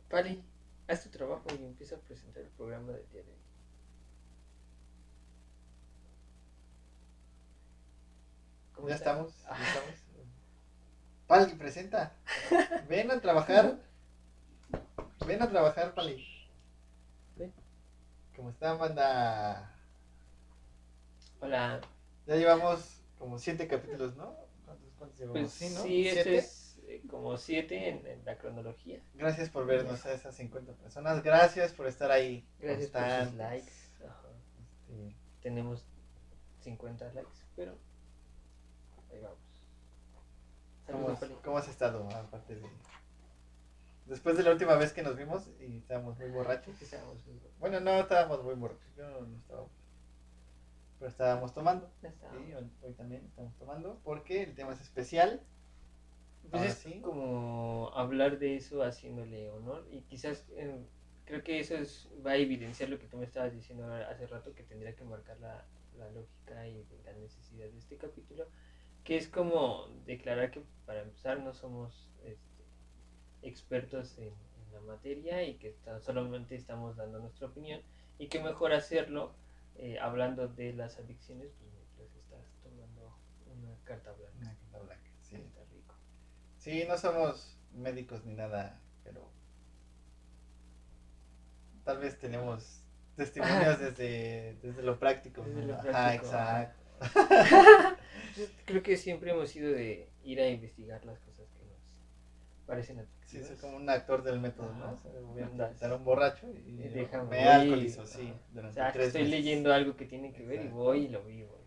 Pali, haz tu trabajo y empieza a presentar el programa del día de hoy. ¿Cómo Ya está? estamos, ya estamos. Pali, presenta. Ven a trabajar. Ven a trabajar, Pali. Ven. ¿Cómo está, banda? Hola. Ya llevamos como 7 capítulos, ¿no? ¿Cuántos Pues llevamos? Sí, ¿no? sí, este ¿7? es como 7 en la cronología. Gracias por vernos a esas 50 personas. Gracias por estar ahí. Gracias por sus Constantes. likes. Ajá. Este, Tenemos 50 likes, pero ahí vamos. Saludos, Pali. ¿Cómo has estado? Aparte de. Después de la última vez que nos vimos y estábamos muy borrachos. Sí, estábamos muy bien. Bueno, no estábamos muy borrachos. Yo no estaba. Pero estábamos tomando. Ya estábamos. Sí, hoy también estamos tomando porque el tema es especial. Pues Ahora es sí. como hablar de eso haciéndole honor y quizás creo que eso va a evidenciar lo que tú me estabas diciendo hace rato, que tendría que marcar la lógica y la necesidad de este capítulo, que es como declarar que para empezar no somos expertos en la materia y que solamente estamos dando nuestra opinión, y que mejor hacerlo hablando de las adicciones pues mientras estás tomando una carta blanca. Una carta blanca, sí. Está rico. Sí, no somos médicos ni nada, pero tal vez tenemos testimonios desde lo práctico. Desde ¿no? lo Ajá, práctico, exacto. Creo que siempre hemos sido de ir a investigar las cosas que nos parecen Sí, atractivas. soy como un actor del método, ¿no? Ajá. O sea, voy a Andas. entrevistar a un borracho y Déjame, me voy alcoholizo, sí, ajá. O durante sea, que 3 estoy meses. leyendo algo que tiene que ver y Exacto. voy y lo vivo.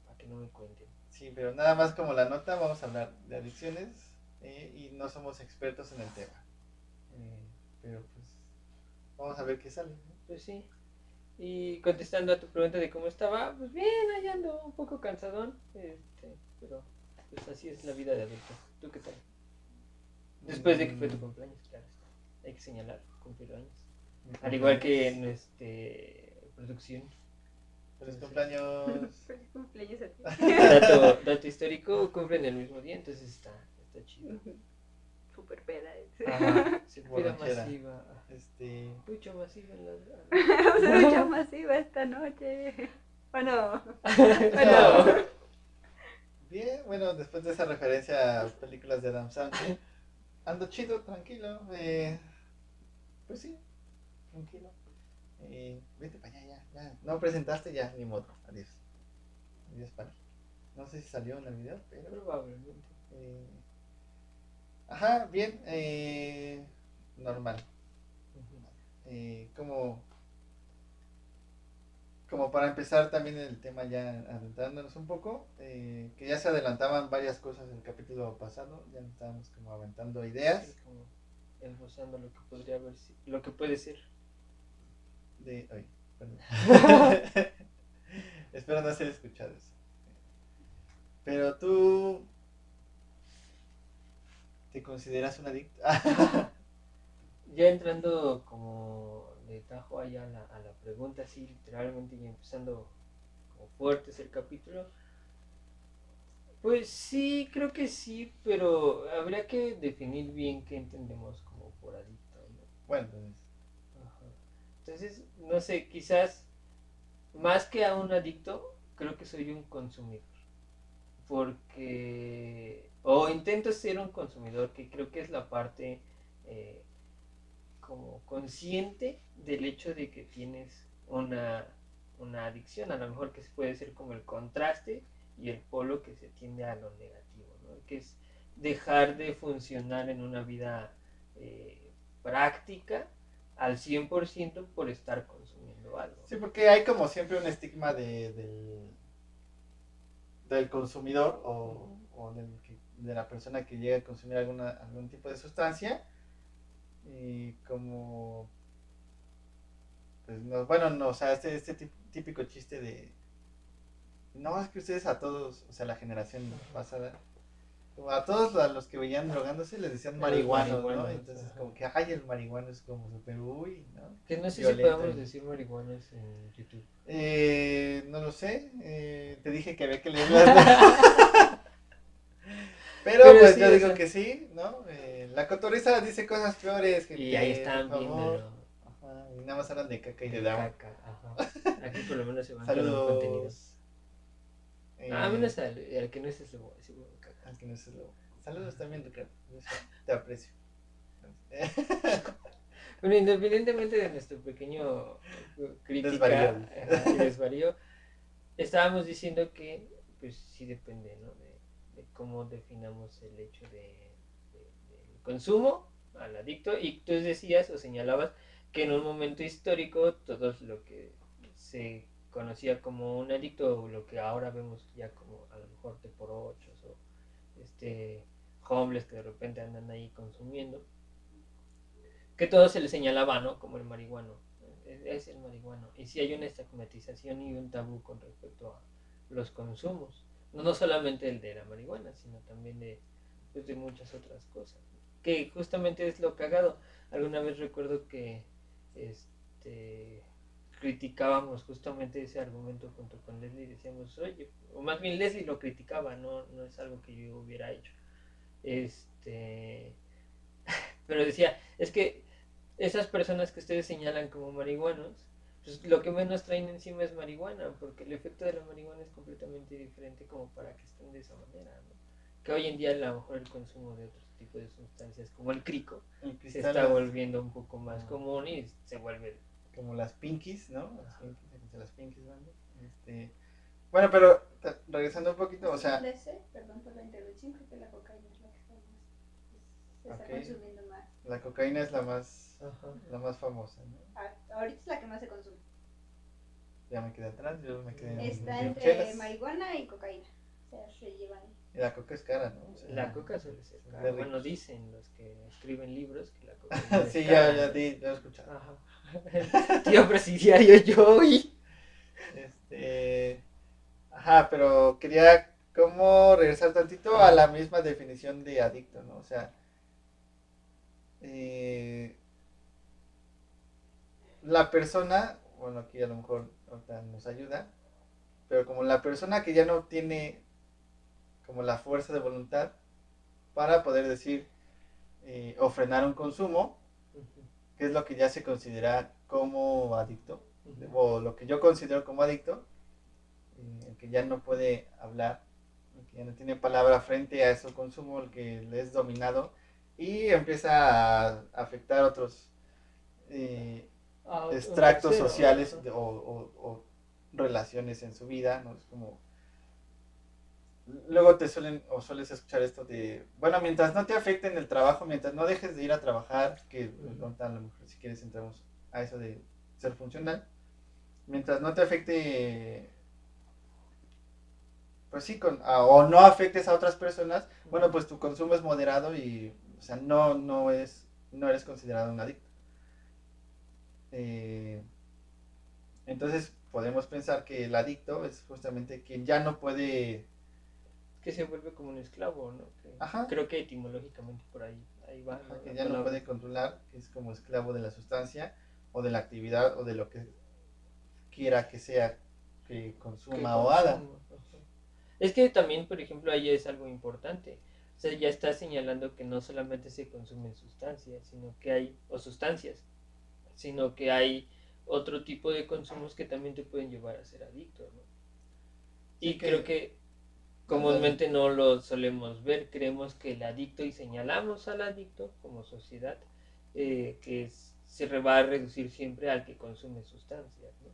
Para que no me cuenten. Sí, pero nada más como la nota, vamos a hablar de adicciones y no somos expertos en el tema. Pero pues vamos a ver qué sale. ¿no? Pues sí. Y contestando a tu pregunta de cómo estaba, pues bien, ahí ando, un poco cansadón. Pero pues así es la vida de adulto. ¿Tú qué tal? Después de que fue tu cumpleaños, claro está. Hay que señalar, cumplir años. Al igual que en producción. Feliz cumpleaños. Feliz cumpleaños a ti. Dato histórico, cumplen el mismo día, entonces está chido. Super peda. Ajá, se pida Borrachera. masiva. Mucho masiva en la... Se mucha masiva esta noche. Bueno. Bueno. Bien, bueno, después de esa referencia a películas de Adam Sandler, ando chido, tranquilo. Pues sí, tranquilo. Vete para allá, ya. No presentaste ya, ni modo. Adiós. Adiós, Pali. No sé si salió en el video, pero. Probablemente. Ajá, bien. Normal. Como para empezar también el tema ya adentrándonos un poco, que ya se adelantaban varias cosas en el capítulo pasado, ya estábamos como aventando ideas. Sí, como esbozando lo que podría haber, lo que puede ser. Perdón. Espero no haber escuchado eso. Pero tú te consideras un adicto. Ya entrando como de tajo allá a la pregunta, así literalmente, y empezando como fuertes el capítulo, pues sí, creo que sí, pero habría que definir bien qué entendemos como por adicto, ¿no? Bueno, entonces. Ajá. Entonces, no sé, quizás más que a un adicto, creo que soy un consumidor. Porque, o intento ser un consumidor, que creo que es la parte como consciente del hecho de que tienes una adicción, a lo mejor que puede ser como el contraste y el polo que se tiende a lo negativo, ¿no? Que es dejar de funcionar en una vida práctica al 100% por estar consumiendo algo. Sí, porque hay como siempre un estigma del consumidor o de la persona que llega a consumir algún tipo de sustancia. Y como pues no, bueno, no, o sea, este típico chiste de no, es que ustedes a todos, o sea, la generación pasada, a todos a los que veían drogándose les decían marihuanos, ¿no? Entonces como que ay, el marihuano es como súper uy, ¿no? Que no sé violento. si podemos decir marihuanas en YouTube. No lo sé, te dije que había que leer las Pero pues sí, yo o digo sea, que sí, ¿no? La cotorriza dice cosas peores, gente, y ahí estaban por favor. viéndolo. Ajá, y nada más hablan de caca y de De Down. caca, ajá. Aquí por lo menos se van con un contenido. Saludos. No, a menos al que no es ese huevo de caca. Al que no se lo... Saludos también, Ricardo. Yo sé, te aprecio. Bueno, independientemente de nuestro pequeño Desvarío. crítica y desvarío, estábamos diciendo que, pues sí depende, ¿no? De cómo definamos el hecho del consumo al adicto. Y tú decías o señalabas que en un momento histórico todo lo que se conocía como un adicto o lo que ahora vemos ya como a lo mejor te por ochos o homeless que de repente andan ahí consumiendo, que todo se le señalaba, ¿no? Como el marihuano. Es el marihuano. Y sí hay una estigmatización y un tabú con respecto a los consumos. No solamente el de la marihuana, sino también pues, de muchas otras cosas. Que justamente es lo cagado. Alguna vez recuerdo que criticábamos justamente ese argumento junto con Leslie y decíamos, oye, o más bien Leslie lo criticaba, no es algo que yo hubiera hecho. Pero decía, es que esas personas que ustedes señalan como marihuanos, pues lo que menos traen encima es marihuana, porque el efecto de la marihuana es completamente diferente como para que estén de esa manera, ¿no? Que hoy en día a lo mejor el consumo de otro tipo de sustancias como el crico se está volviendo un poco más común y se vuelve como las pinkies, ¿no? Las pinkies, bueno, pero regresando un poquito, o sea, Perdón por la intervención, creo que la cocaína es la que se está okay, consumiendo más. La cocaína es la más famosa, ¿no? Ahorita es la que más se consume. Ya me quedé atrás, yo me quedé Está en entre chelas. marihuana y cocaína. O sea, se llevan. Y la coca es cara, ¿no? O sea, la coca suele ser cara. Bueno, dicen los que escriben libros que la coca es sí, cara. ya he escuchado. Ajá. Tío presidiario Joey. Ajá, pero quería como regresar tantito a la misma definición de adicto, ¿no? O sea, la persona, bueno, aquí a lo mejor ahorita nos ayuda, pero como la persona que ya no tiene como la fuerza de voluntad para poder decir o frenar un consumo, que es lo que ya se considera como adicto, o lo que yo considero como adicto, el que ya no puede hablar, el que ya no tiene palabra frente a ese consumo, el que le es dominado y empieza a afectar otros extractos sociales o relaciones en su vida, ¿no? Es como... Luego sueles escuchar esto de, bueno, mientras no te afecte en el trabajo, mientras no dejes de ir a trabajar, que a lo mejor si quieres entramos a eso de ser funcional, mientras no te afecte, pues sí, o no afectes a otras personas, bueno, pues tu consumo es moderado y, o sea, no eres considerado un adicto. Entonces podemos pensar que el adicto es justamente quien ya no puede... Que se vuelve como un esclavo, ¿no? Creo que etimológicamente por ahí va. Ajá, que ya no puede controlar, que es como esclavo de la sustancia o de la actividad o de lo que quiera que sea que consuma o haga. Es que también, por ejemplo, ahí es algo importante. O sea, ya está señalando que no solamente se consumen sustancias, sino que hay, o sustancias, sino que hay otro tipo de consumos que también te pueden llevar a ser adicto, ¿no? Sí, y creo que comúnmente no lo solemos ver, creemos que el adicto, y señalamos al adicto como sociedad, que se va a reducir siempre al que consume sustancias, ¿no?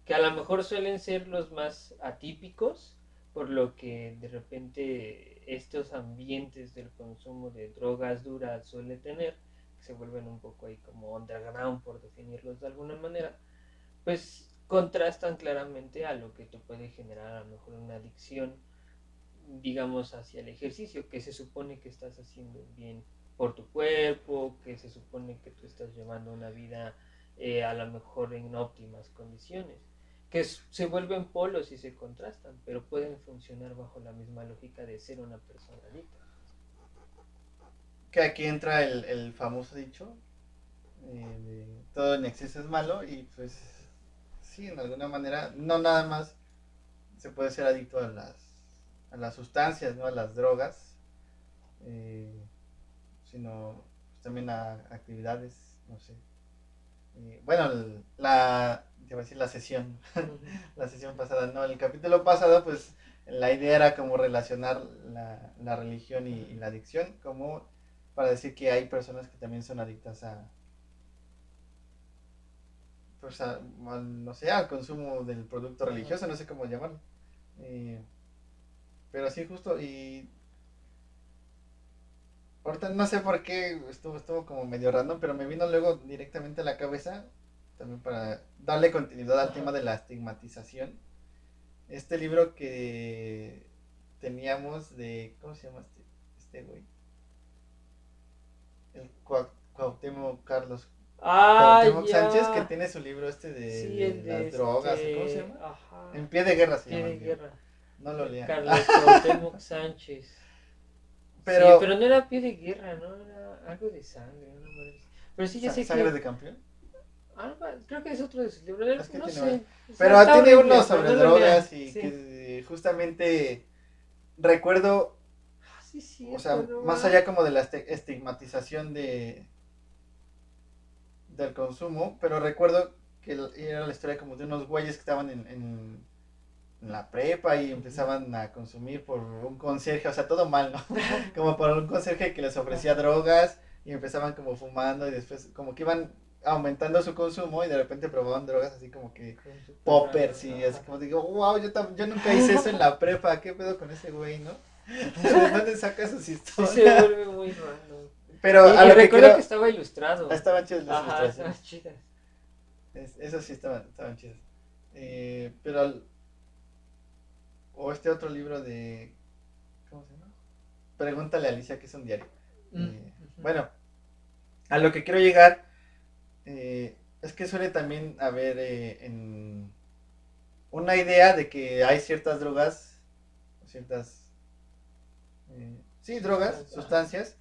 Que a lo mejor suelen ser los más atípicos, por lo que de repente estos ambientes del consumo de drogas duras suele tener, que se vuelven un poco ahí como underground, por definirlos de alguna manera, pues contrastan claramente a lo que te puede generar a lo mejor una adicción, digamos, hacia el ejercicio, que se supone que estás haciendo bien por tu cuerpo, que se supone que tú estás llevando una vida a lo mejor en óptimas condiciones, que se vuelven polos y se contrastan, pero pueden funcionar bajo la misma lógica de ser una persona adicta. Que aquí entra el famoso dicho, de todo en exceso es malo, y pues sí, en alguna manera, no nada más se puede ser adicto a las sustancias, ¿no? A las drogas, sino pues, también a actividades, no sé. Bueno, te iba a decir la sesión, la sesión pasada, no, el capítulo pasado, pues la idea era como relacionar la religión y la adicción, como para decir que hay personas que también son adictas pues no sé, al consumo del producto religioso, no sé cómo llamarlo. Eh, pero sí, justo, y ahorita no sé por qué estuvo como medio random, pero me vino luego directamente a la cabeza, también para darle continuidad al tema de la estigmatización. Este libro que teníamos de, ¿cómo se llama este güey? El Cuauhtémoc Carlos. Ah, Cuauhtémoc Sánchez, que ya. tiene su libro este Sí, de el de las drogas, ¿cómo se llama? Ajá. En pie de guerra se Pie llama de el libro. guerra. No lo lean. Carlos Cuauhtémoc Sánchez. Sí, Pero, pero no era pie de guerra, ¿no? Era algo de sangre, una madre así. Pero sí, ya sé ¿Sangre que. de campeón? Creo que es otro de sus libros. Es que No tiene varios. sé. O sea, Pero está tiene horrible. uno O sea, sobre no lo lean. drogas y Sí. que justamente recuerdo, Sí, o cierto, sea, no más va. allá como de la estigmatización del consumo, pero recuerdo que era la historia como de unos güeyes que estaban en la prepa y empezaban a consumir por un conserje, o sea, todo mal, ¿no? Como por un conserje que les ofrecía drogas y empezaban como fumando y después como que iban aumentando su consumo y de repente probaban drogas así como que poppers y así como digo, wow, yo nunca hice eso en la prepa, ¿qué pedo con ese güey, no? ¿De dónde saca sus Sí, se historias? vuelve muy random. Pero a Y lo que recuerdo que quiero, estaba ilustrado. estaban chidas las Ajá, estaban ilustraciones, chidas. eso sí estaban chidas. Pero o este otro libro de, ¿cómo se llama? Pregúntale a Alicia que es un diario. Bueno, a lo que quiero llegar es que suele también haber una idea de que hay ciertas drogas, ciertas, sí, drogas, sustancias,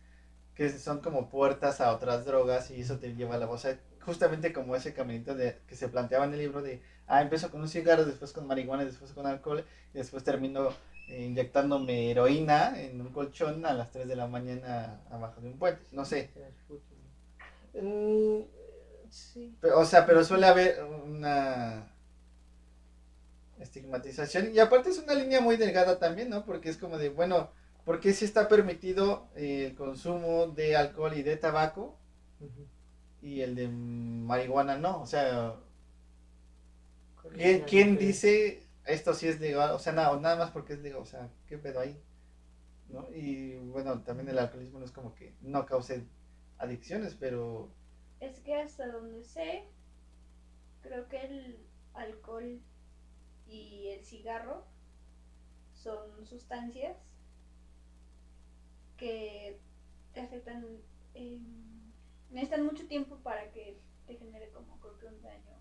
que son como puertas a otras drogas y eso te lleva a la voz. O sea, justamente como ese caminito que se planteaba en el libro de, empiezo con un cigarro, después con marihuana, después con alcohol y después termino inyectándome heroína en un colchón a las 3 de la mañana abajo de un puente. No sé. Sí. O sea, pero suele haber una estigmatización y aparte es una línea muy delgada también, ¿no? Porque es como de, bueno, ¿por qué sí está permitido el consumo de alcohol y de tabaco y el de marihuana no? O sea, ¿quién dice esto sí es legal? O sea, nada más porque es legal, o sea, ¿qué pedo ahí? ¿No? Y bueno, también el alcoholismo no es como que no cause adicciones, pero... Es que hasta donde sé, creo que el alcohol y el cigarro son sustancias que te afectan, necesitan mucho tiempo para que te genere como creo que un daño.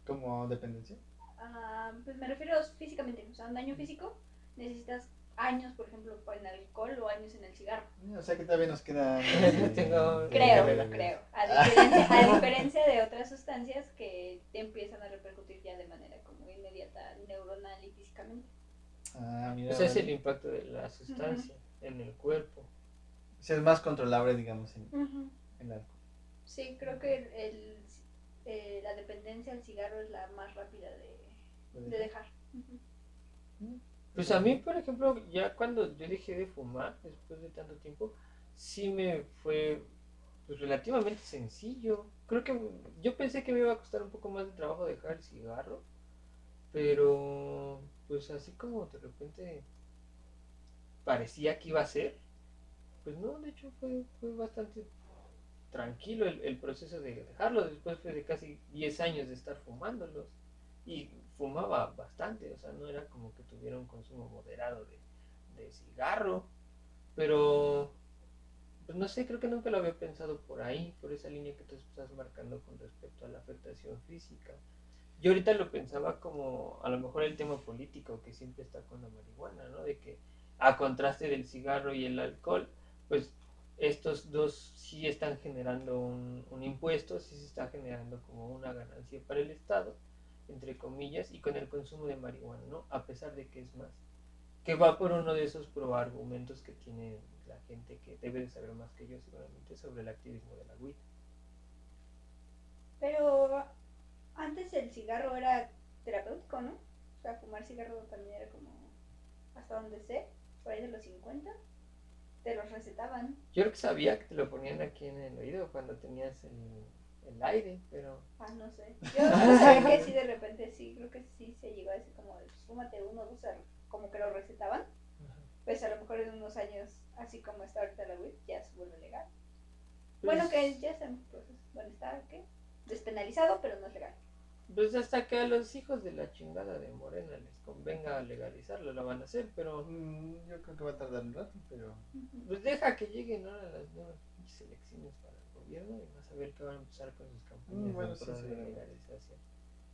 ¿Como dependencia? Pues me refiero físicamente, o sea, un daño físico necesitas años, por ejemplo, en el alcohol o años en el cigarro. O sea que todavía nos quedan... Creo. A diferencia de otras sustancias que te empiezan a repercutir ya de manera como inmediata, neuronal y físicamente. Mira, Pues es el impacto de la sustancia en el cuerpo. O sea, es más controlable, digamos, en el alcohol. Sí, creo que la dependencia al cigarro es la más rápida de dejar. Pues a mí, por ejemplo, ya cuando yo dejé de fumar, después de tanto tiempo, sí me fue pues, relativamente sencillo. Creo que yo pensé que me iba a costar un poco más de trabajo dejar el cigarro, pero pues así como de repente parecía que iba a ser, pues no, de hecho fue bastante tranquilo el proceso de dejarlo. Después fue de casi 10 años de estar fumándolos. Y fumaba bastante, o sea, no era como que tuviera un consumo moderado de cigarro. Pero, pues no sé, creo que nunca lo había pensado por ahí, por esa línea que tú estás marcando con respecto a la afectación física. Yo ahorita lo pensaba como a lo mejor el tema político que siempre está con la marihuana, ¿no? De que a contraste del cigarro y el alcohol, pues estos dos sí están generando un impuesto, sí se está generando como una ganancia para el Estado, entre comillas, y con el consumo de marihuana, ¿no? A pesar de que es más. Que va por uno de esos proargumentos que tienen la gente que debe de saber más que yo seguramente sobre el activismo de la weed. Pero antes el cigarro era terapéutico, ¿no? O sea, fumar cigarro también era como, hasta donde sé, por ahí de los 50, te los recetaban. Yo creo que sabía que te lo ponían aquí en el oído cuando tenías el aire, pero... Ah, no sé. Yo solo sabía que sí, de repente sí, creo que sí se llegó a decir como, pues, fúmate uno o dos, como que lo recetaban. Pues a lo mejor en unos años, así como está ahorita la weed, ya se vuelve legal. Pues, Bueno, que ya está en proceso. Bueno, está, ¿qué? Despenalizado, pero no es legal. pues hasta que a los hijos de la chingada de Morena les convenga legalizarlo, lo van a hacer, pero... Yo creo que va a tardar un rato, pero... Pues deja que lleguen ahora las nuevas elecciones para el gobierno y vas a ver que van a empezar con sus campañas bueno, en sí, pro sí. de legalización.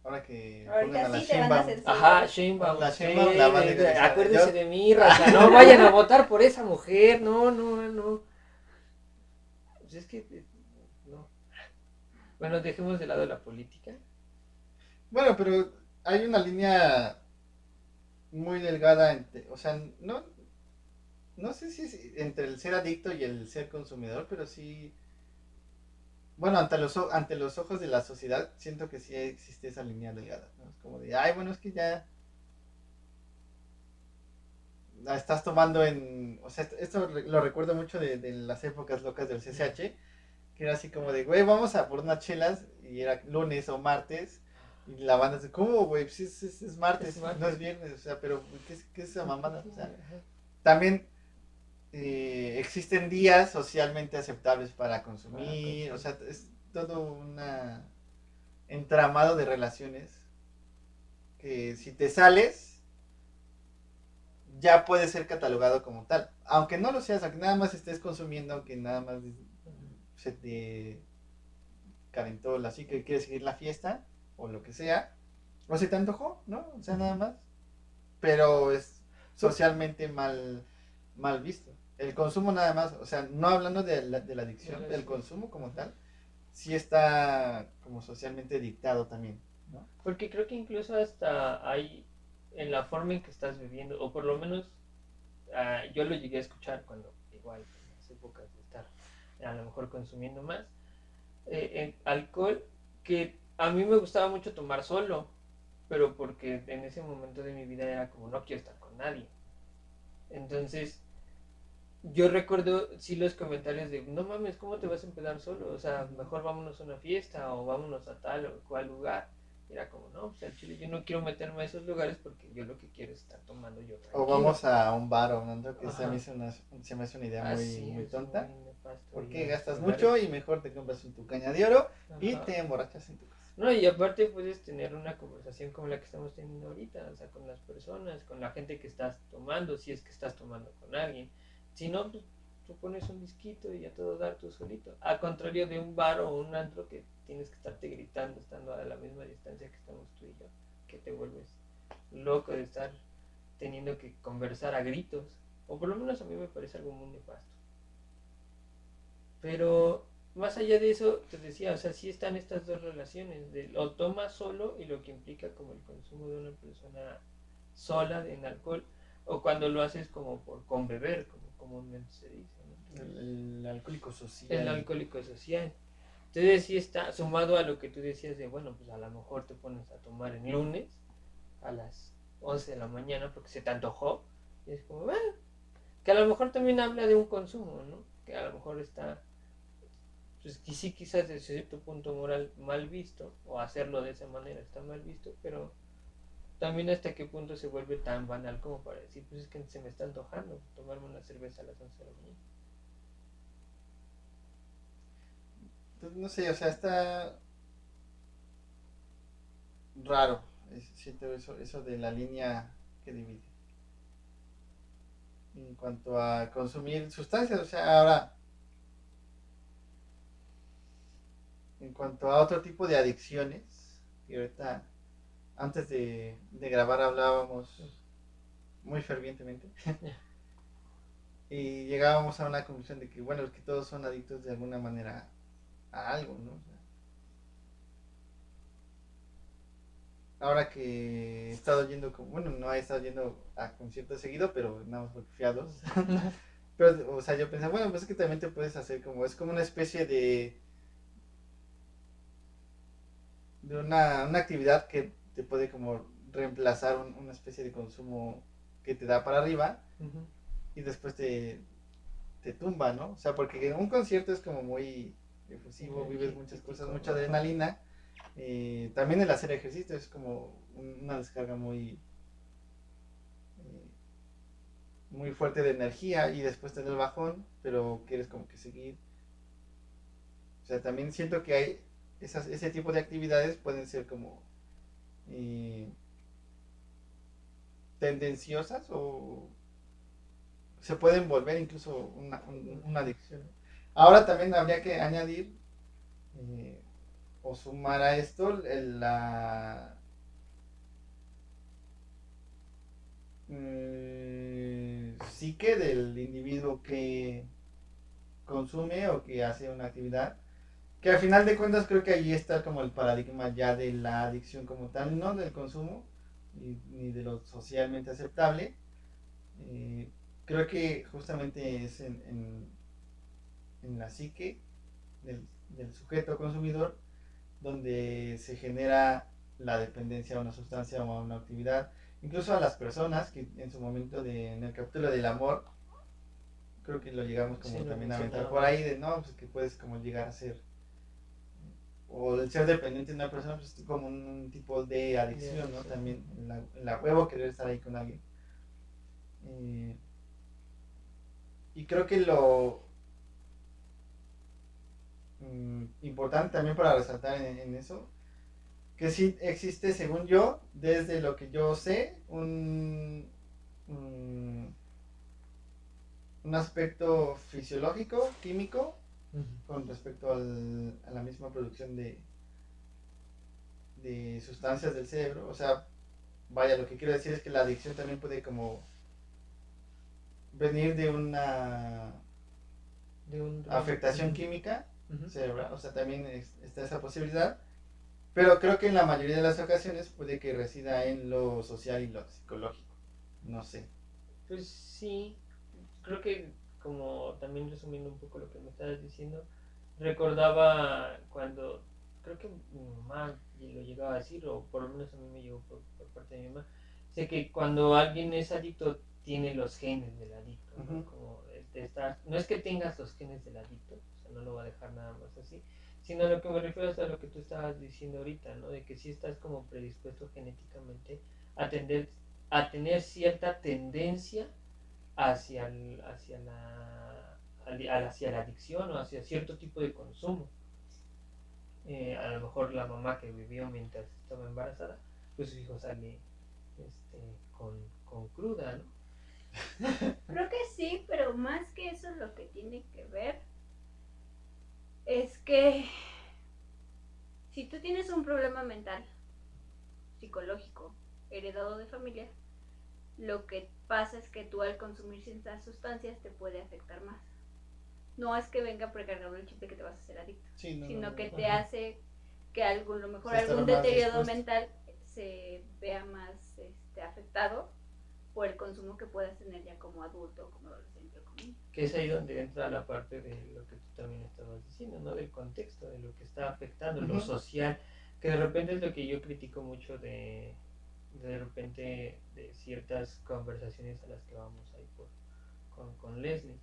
Ahora que Ahorita pongan a la sí te van a Sheinbaum. censurar. Ajá, Sheinbaum, La sí, Sheinbaum la van a legalizar. acuérdese Yo- de mí, raza, no vayan a votar por esa mujer, no. Pues es que, no. Bueno, dejemos de lado la política. Bueno, pero hay una línea muy delgada entre, o sea, no sé si es entre el ser adicto y el ser consumidor, pero sí, bueno, ante los ojos de la sociedad, siento que sí existe esa línea delgada, ¿no? Es como de, ay, bueno, es que ya la estás tomando en, o sea, esto lo recuerdo mucho de las épocas locas del CCH, que era así como de, güey, vamos a por unas chelas, y era lunes o martes, y la banda dice, ¿cómo, güey? Pues es martes, Es martes. no es viernes, o sea, pero ¿qué es esa mamada? O sea, Ajá. también existen días socialmente aceptables para consumir, o sea, es todo un entramado de relaciones que si te sales ya puede ser catalogado como tal, aunque no lo seas, aunque nada más estés consumiendo, aunque nada más se te calentó la psique y quieres seguir la fiesta o lo que sea, o se te antojó, ¿no? O sea, nada más, pero es socialmente mal visto. El consumo nada más, o sea, no hablando de la adicción, el consumo como tal, sí está como socialmente dictado también, ¿no? Porque creo que incluso hasta hay en la forma en que estás viviendo, o por lo menos yo lo llegué a escuchar cuando igual en las épocas de estar a lo mejor consumiendo más alcohol, que a mí me gustaba mucho tomar solo, pero porque en ese momento de mi vida era como no quiero estar con nadie. Entonces yo recuerdo sí los comentarios de no mames, ¿cómo te vas a empedar solo? O sea, mejor vámonos a una fiesta o vámonos a tal o cual lugar. Y era como, no, pues al chile yo no quiero meterme a esos lugares porque yo lo que quiero es estar tomando yo tranquilo. O vamos a un bar o un antro, que Ajá. se me hace una idea Sí, muy es tonta. muy nefasto. Porque Y gastas los mucho lugares- y mejor te compras tu caña de oro y Ajá. te emborrachas en tu casa. No, y aparte puedes tener una conversación como la que estamos teniendo ahorita, o sea, con las personas, con la gente que estás tomando, si es que estás tomando con alguien. Si no, pues tú pones un disquito y a todo dar tú solito. A contrario de un bar o un antro que tienes que estarte gritando estando a la misma distancia que estamos tú y yo, que te vuelves loco de estar teniendo que conversar a gritos. O por lo menos a mí me parece algo muy nefasto. Pero más allá de eso, te decía, o sea, sí están estas dos relaciones, de lo tomas solo y lo que implica como el consumo de una persona sola en alcohol, o cuando lo haces como por con beber, como comúnmente se dice, ¿no? El alcohólico social. El alcohólico social. Entonces sí está sumado a lo que tú decías de, bueno, pues a lo mejor te pones a tomar en lunes a las 11 de la mañana porque se te antojó, y es como, bueno, que a lo mejor también habla de un consumo, ¿no? Que a lo mejor está pues que sí quizás desde cierto punto moral mal visto, o hacerlo de esa manera está mal visto, pero también hasta qué punto se vuelve tan banal como para decir, pues es que se me está antojando tomarme una cerveza a las 11 de la mañana. Entonces, no sé, o sea, está raro. Siento eso de la línea que divide. En cuanto a consumir sustancias, o sea, ahora, en cuanto a otro tipo de adicciones, que ahorita, antes de grabar hablábamos muy fervientemente, y llegábamos a una conclusión de que, bueno, es que todos son adictos de alguna manera a algo, ¿no? O sea, ahora que he estado yendo, bueno, no he estado yendo a conciertos seguido, pero nada más porque fui a dos. Pero, o sea, yo pensaba, bueno, pues es que también te puedes hacer como, es como una especie de una actividad que te puede como reemplazar una especie de consumo que te da para arriba Ujú. y después te tumba, ¿no? O sea, porque un concierto es como muy efusivo, vives muchas cosas, Energético, mucha ajá. adrenalina. También el hacer ejercicio es como una descarga eh, muy fuerte de energía y después te da el bajón, pero quieres como que seguir. O sea, también siento que hay ese tipo de actividades pueden ser como eh, tendenciosas o se pueden volver incluso una adicción. Ahora también habría que añadir eh, o sumar a esto la psique del individuo que consume o que hace una actividad. Que al final de cuentas creo que ahí está como el paradigma ya de la adicción como tal, no del consumo ni de lo socialmente aceptable. Eh, Creo que justamente es en la psique del sujeto consumidor donde se genera la dependencia a una sustancia o a una actividad. Incluso a las personas que en su momento en el capítulo del amor, creo que lo llegamos Sí, como lo también a aventar por ahí mencionábamos. de no, pues que puedes como llegar a ser o el ser dependiente de una persona pues es como un tipo de De adicción, ¿no? adicción. También en la huevo querer estar ahí con alguien. Eh, y creo que lo importante también para resaltar en eso, que sí existe, según yo, desde lo que yo sé, un, un aspecto fisiológico, químico, Ujú. con respecto a la misma producción de sustancias del cerebro. O sea, vaya, lo que quiero decir es que la adicción también puede como venir de una De un afectación ujú, química ujú. cerebral, o sea, también está esa posibilidad, pero creo que en la mayoría de las ocasiones puede que resida en lo social y lo psicológico, no sé. Pues sí, creo que como también resumiendo un poco lo que me estabas diciendo, recordaba cuando, creo que mi mamá lo llegaba a decir, o por lo menos a mí me llegó por parte de mi mamá, sé que cuando alguien es adicto tiene los genes del adicto, ¿no? Uh-huh. Como no es que tengas los genes del adicto, o sea, no lo va a dejar nada más así, sino a lo que me refiero es a lo que tú estabas diciendo ahorita, ¿no? De que sí estás como predispuesto genéticamente a, tender, a tener cierta tendencia hacia la adicción o hacia cierto tipo de consumo. A lo mejor la mamá que vivió mientras estaba embarazada, pues su hijo sale con cruda, ¿no? Creo que sí, pero más que eso lo que tiene que ver es que si tú tienes un problema mental, psicológico, heredado de familia, lo que pasa es que tú al consumir ciertas sustancias te puede afectar más. No es que venga precargado el chip de que te vas a hacer adicto, Sí, no, no, sino que no. te hace que a lo mejor Sí, estar algún más deterioro dispuesto. mental se vea más afectado por el consumo que puedas tener ya como adulto o como adolescente o como niño. Que es ahí donde entra la parte de lo que tú también estabas diciendo, ¿no? Del contexto, de lo que está afectando, lo Uh-huh. social, que de repente es lo que yo critico mucho de repente de ciertas conversaciones a las que vamos ahí con Leslie,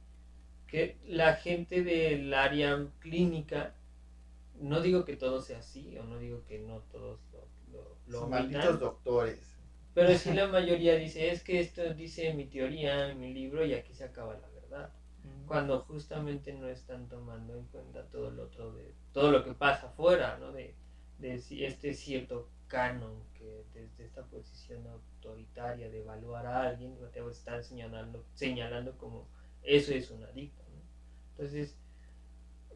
que la gente del área clínica, no digo que todo sea así, o no digo que no todos lo Sí, malditos omitan, doctores. pero sí la mayoría dice, es que esto dice mi teoría en mi libro y aquí se acaba la verdad. Uh-huh. Cuando justamente no están tomando en cuenta todo lo otro de todo lo que pasa afuera, ¿no? De este cierto canon que desde esta posición autoritaria de evaluar a alguien te están señalando como eso es un adicto, ¿no? Entonces,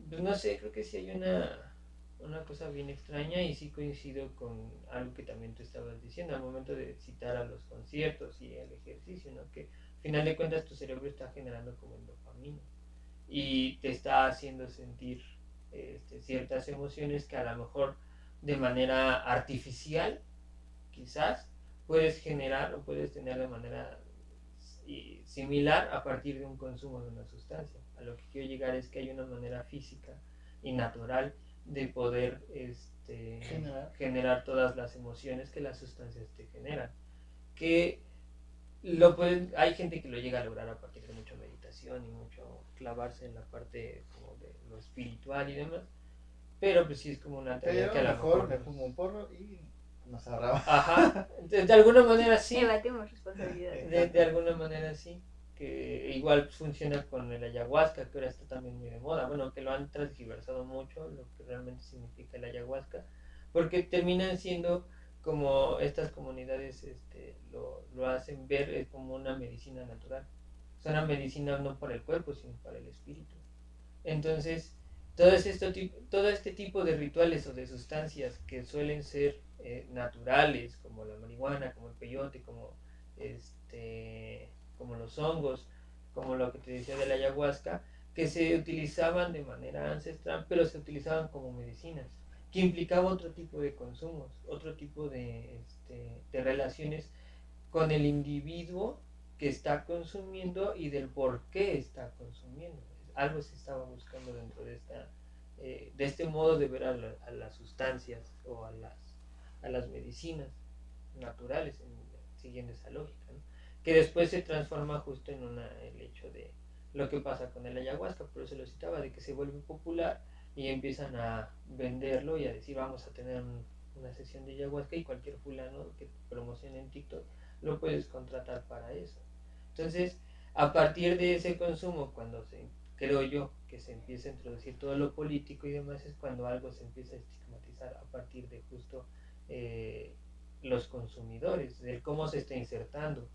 pues no sé, creo que sí hay una cosa bien extraña y sí coincido con algo que también tú estabas diciendo al momento de citar a los conciertos y el ejercicio, ¿no? Que al final de cuentas tu cerebro está generando como dopamina y te está haciendo sentir ciertas emociones que a lo mejor de manera artificial quizás puedes generar o puedes tener de manera similar a partir de un consumo de una sustancia. A lo que quiero llegar es que hay una manera física y natural de poder generar todas las emociones que las sustancias te generan. Que hay gente que lo llega a lograr a partir de mucha meditación y mucho clavarse en la parte como de lo espiritual y demás, pero pues sí es como una tarea que a lo mejor me fumo un porro y nos ahorraba. Ajá, de alguna manera sí. Debatimos responsabilidades. De alguna manera sí, que igual funciona con el ayahuasca, que ahora está también muy de moda, bueno, que lo han transgiversado mucho, lo que realmente significa el ayahuasca, porque terminan siendo como estas comunidades lo hacen ver como una medicina natural, es una medicina no para el cuerpo, sino para el espíritu. Entonces, todo este tipo de rituales o de sustancias que suelen ser naturales, como la marihuana, como el peyote, como los hongos, como lo que te decía de la ayahuasca, que se utilizaban de manera ancestral, pero se utilizaban como medicinas, que implicaba otro tipo de consumos, otro tipo de relaciones con el individuo que está consumiendo y del por qué está consumiendo. Algo se estaba buscando dentro de este modo de ver a las sustancias o a las medicinas naturales, siguiendo esa lógica, ¿no? Que después se transforma justo en el hecho de lo que pasa con el ayahuasca, por eso lo citaba, de que se vuelve popular y empiezan a venderlo y a decir vamos a tener una sesión de ayahuasca y cualquier fulano que promocione en TikTok lo puedes contratar para eso. Entonces, a partir de ese consumo, creo yo que se empieza a introducir todo lo político y demás, es cuando algo se empieza a estigmatizar a partir de justo los consumidores, de cómo se está insertando.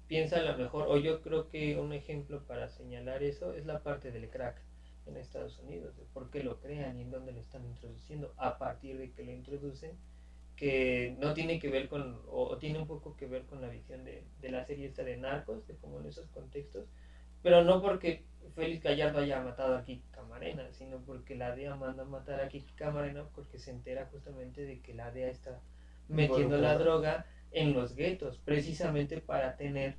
Piensa a lo mejor, o yo creo que un ejemplo para señalar eso es la parte del crack en Estados Unidos, de por qué lo crean y en dónde lo están introduciendo, a partir de que lo introducen, que no tiene que ver o tiene un poco que ver con la visión de la serie esta de Narcos, de como en esos contextos, pero no porque Félix Gallardo haya matado a Kiki Camarena, sino porque la DEA manda a matar a Kiki Camarena porque se entera justamente de que la DEA está metiendo la droga en los guetos, precisamente para tener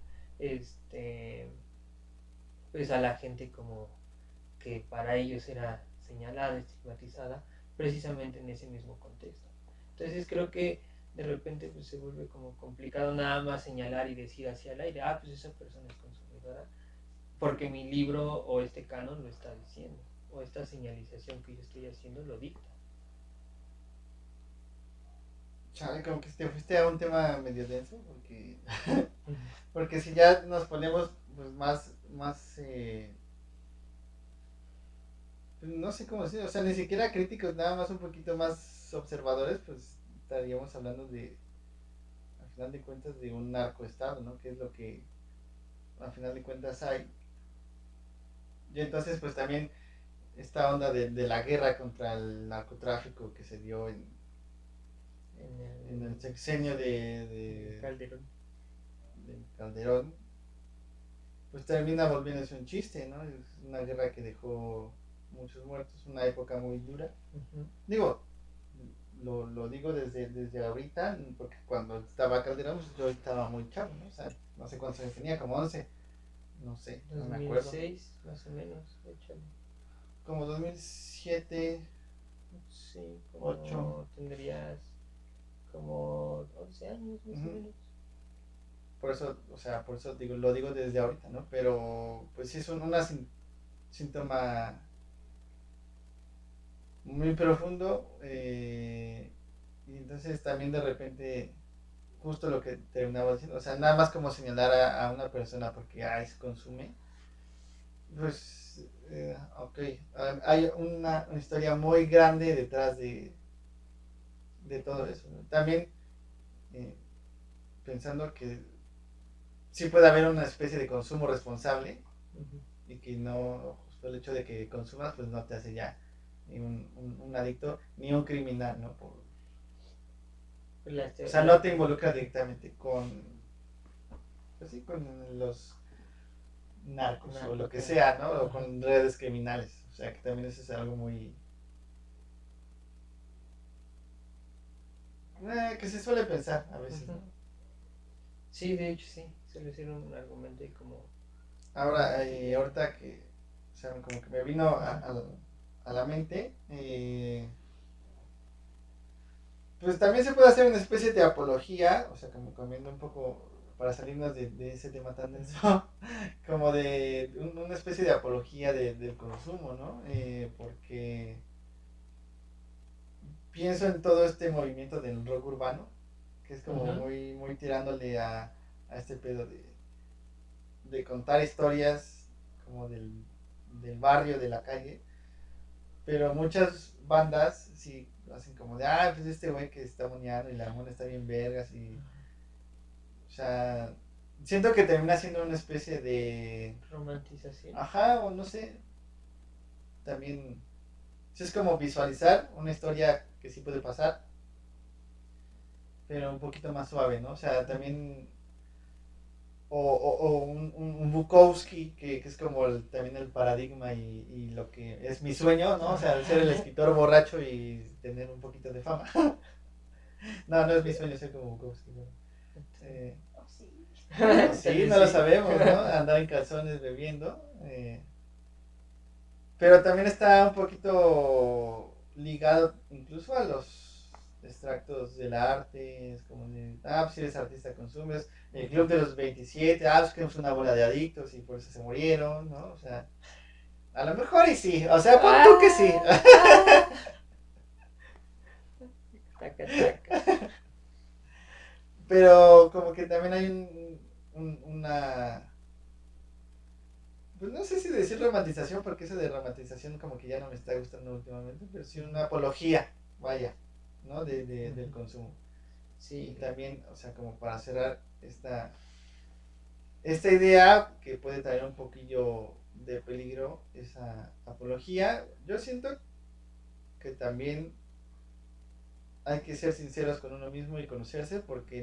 pues a la gente como que para ellos era señalada, estigmatizada, precisamente en ese mismo contexto. Entonces creo que de repente pues, se vuelve como complicado nada más señalar y decir hacia el aire, pues esa persona es consumidora, porque mi libro o este canon lo está diciendo, o esta señalización que yo estoy haciendo lo dicta. Chale, como que te fuiste a un tema medio denso, porque si ya nos ponemos pues más no sé cómo decir, o sea, ni siquiera críticos, nada más un poquito más observadores, pues estaríamos hablando al final de cuentas, de un narcoestado, ¿no? Que es lo que, al final de cuentas, hay. Y entonces, pues también esta onda de la guerra contra el narcotráfico que se dio en el sexenio de Calderón, pues termina volviéndose un chiste, ¿no? Es una guerra que dejó muchos muertos, una época muy dura. Digo, lo digo desde ahorita, porque cuando estaba Calderón, pues yo estaba muy chavo, ¿no? O sea, no sé cuántos años tenía, como 11, no sé, no me acuerdo. 2006, más o menos, échale. Como 2007, sí, como 8. Tendrías como 11 años, más o menos. Por eso, o sea, por eso lo digo desde ahorita, ¿no? Pero, pues sí es una síntoma muy profundo, y entonces también de repente justo lo que terminaba diciendo, o sea, nada más como señalar a una persona porque se consume, pues ok, hay una historia muy grande detrás de todo eso, ¿no? También pensando que sí puede haber una especie de consumo responsable y que no, justo el hecho de que consumas pues no te hace ya ni un adicto ni un criminal, ¿no? O sea, no te involucra directamente pues sí, con los narcos o lo que sea, ¿no? O con redes criminales. O sea, que también eso es algo muy... que se suele pensar a veces, ¿no? Sí, de hecho sí, suele ser un argumento y como... Ahora, ahorita que, o sea, como que me vino a la mente, pues también se puede hacer una especie de apología, o sea, como cambiando un poco para salirnos de ese tema tan denso, como de una especie de apología del consumo, ¿no? Porque pienso en todo este movimiento del rock urbano, que es como Ujú. muy, muy tirándole a este pedo de contar historias como del barrio, de la calle, pero muchas bandas sí hacen como de, ah, pues este güey que está moneando y la mona está bien vergas y, o sea, siento que termina siendo una especie de, Romantización. ajá, o no sé, también, es como visualizar una historia que sí puede pasar, pero un poquito más suave, ¿no? O sea, también, o un Bukowski, que es como también el paradigma y lo que es mi sueño, ¿no? O sea, ser el escritor borracho y tener un poquito de fama. No, no es mi sueño ser como Bukowski, ¿no? Eh, Oh, sí. o Tal sí, vez no lo sí. sabemos, ¿no? Andar en calzones bebiendo. Pero también está un poquito ligado incluso a los extractos del arte, es como de, ah, pues si eres artista consumes, el club de los 27, ah, pues que es una bola de adictos y por eso se murieron, ¿no? O sea, a lo mejor y sí, o sea, pon tú que sí. Ah, ah. Taca, taca. Pero como que también hay una, pues no sé si decir romantización, porque eso de romantización como que ya no me está gustando últimamente, pero sí una apología, vaya, ¿no? Del consumo. Y Sí, también, o sea, como para cerrar esta idea que puede traer un poquillo de peligro, esa apología, yo siento que también hay que ser sinceros con uno mismo y conocerse porque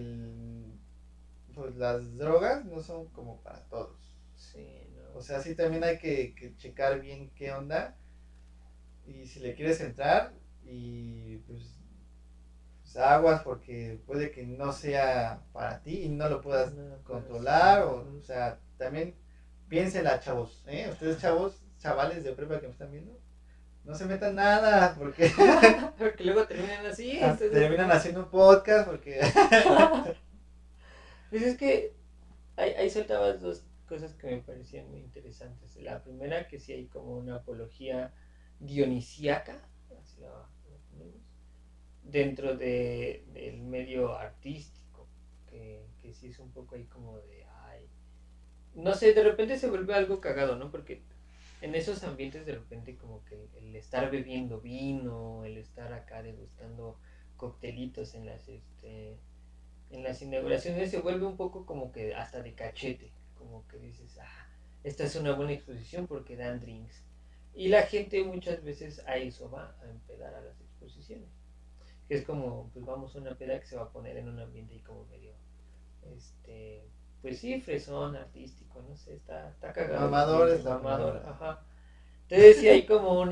pues las drogas no son como para todos. sí, O no. sea, sí también hay que checar bien qué onda y si le quieres entrar y pues aguas porque puede que no sea para ti y no lo puedas No, pues, controlar o ujú. sea, también piénsenla chavos, ¿eh? Ustedes chavos, chavales de prepa que me están viendo, no se metan nada porque Porque luego terminan así, estoy de terminan acuerdo. haciendo un podcast porque Pues es que ahí soltabas dos cosas que me parecían muy interesantes. La primera, que sí hay como una apología dionisíaca, así lo ponemos, dentro del medio artístico, que sí es un poco ahí como de, ay, no sé, de repente se vuelve algo cagado, ¿no? Porque en esos ambientes de repente como que el estar bebiendo vino, el estar acá degustando coctelitos en las inauguraciones se vuelve un poco como que hasta de cachete, como que dices, ah, esta es una buena exposición porque dan drinks. Y la gente muchas veces a eso va, a empedar a las exposiciones. Que es como, pues vamos a una peda que se va a poner en un ambiente ahí como medio, este, pues sí, fresón, artístico, no sé, está cagado el mamador ambiente, es la mamador, palabra. ajá. Entonces sí hay como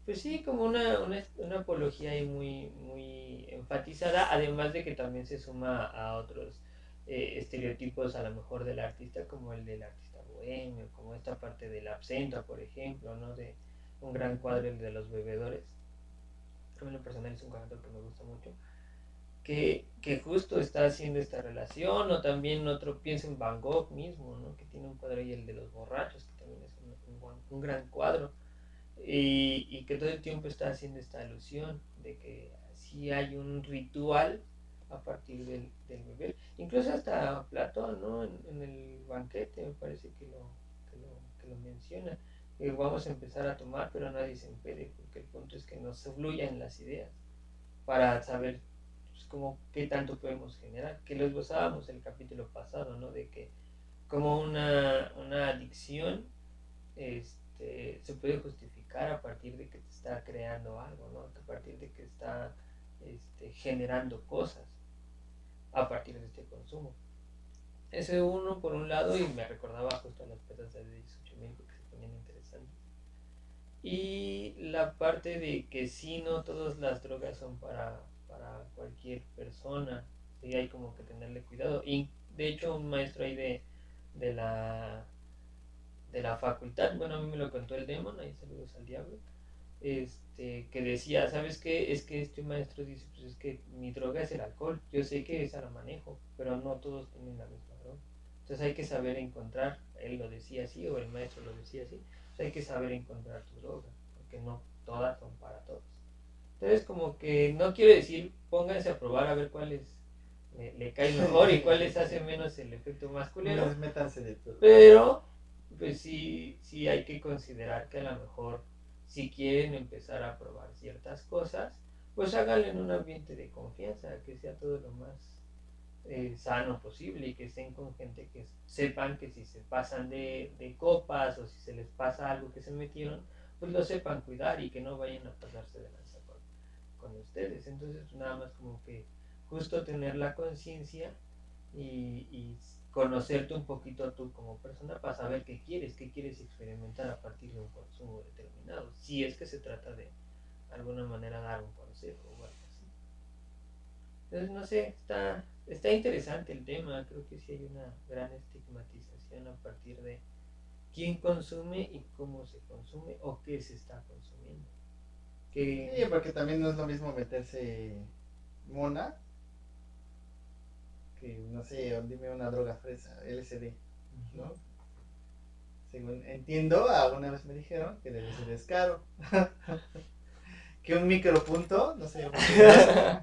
pues sí, como una apología ahí muy, muy enfatizada, además de que también se suma a otros estereotipos a lo mejor del artista, como el del artista bohemio, como esta parte del absenta, por ejemplo, ¿no? De un gran cuadro, el de los bebedores. A mí en lo personal es un cuadro que me gusta mucho, que justo está haciendo esta relación, o también otro, pienso en Van Gogh mismo, ¿no? Que tiene un cuadro ahí, el de los borrachos, que también es un gran cuadro y que todo el tiempo está haciendo esta alusión de que sí hay un ritual a partir del beber. Incluso hasta Platón, ¿no? En el banquete me parece que lo menciona. Que vamos a empezar a tomar, pero nadie se empede, porque el punto es que nos fluyan las ideas para saber pues, cómo, qué tanto podemos generar. Que lo esbozábamos el capítulo pasado, ¿no? De que como una adicción se puede justificar a partir de que te está creando algo, ¿no? A partir de que está generando cosas a partir de este consumo. Ese uno por un lado y me recordaba justo a las pedas de 18.000 que se ponían interesantes. Y la parte de que sí, no todas las drogas son para cualquier persona. sí hay como que tenerle cuidado. Y de hecho un maestro ahí de la de la facultad, bueno, a mí me lo contó el Demon, ahí saludos al diablo, que decía, ¿sabes qué? Es que este maestro dice, pues es que mi droga es el alcohol, yo sé que esa la manejo, pero no todos tienen la misma droga. Entonces hay que saber encontrar, él lo decía así, o el maestro lo decía así, hay que saber encontrar tu droga, porque no todas son para todos. Entonces como que no quiero decir, pónganse a probar a ver cuáles le cae mejor y cuáles hace menos el efecto masculino. No, métanse de todo. Pero pues sí hay que considerar que a lo mejor si quieren empezar a probar ciertas cosas, pues háganlo en un ambiente de confianza, que sea todo lo más sano posible y que estén con gente que sepan que si se pasan de copas o si se les pasa algo que se metieron, pues lo sepan cuidar y que no vayan a pasarse de lanza con ustedes. Entonces nada más como que justo tener la conciencia y conocerte un poquito tú como persona para saber qué quieres experimentar a partir de un consumo determinado, si es que se trata de alguna manera dar un consejo o algo así. Entonces no sé, está interesante el tema, creo que sí hay una gran estigmatización a partir de quién consume y cómo se consume o qué se está consumiendo. Que... Sí, porque también no es lo mismo meterse mona que, no sé, dime una droga fresa, LSD, ¿no? Según entiendo, alguna vez me dijeron que el LSD es caro. Que un micropunto, no sé,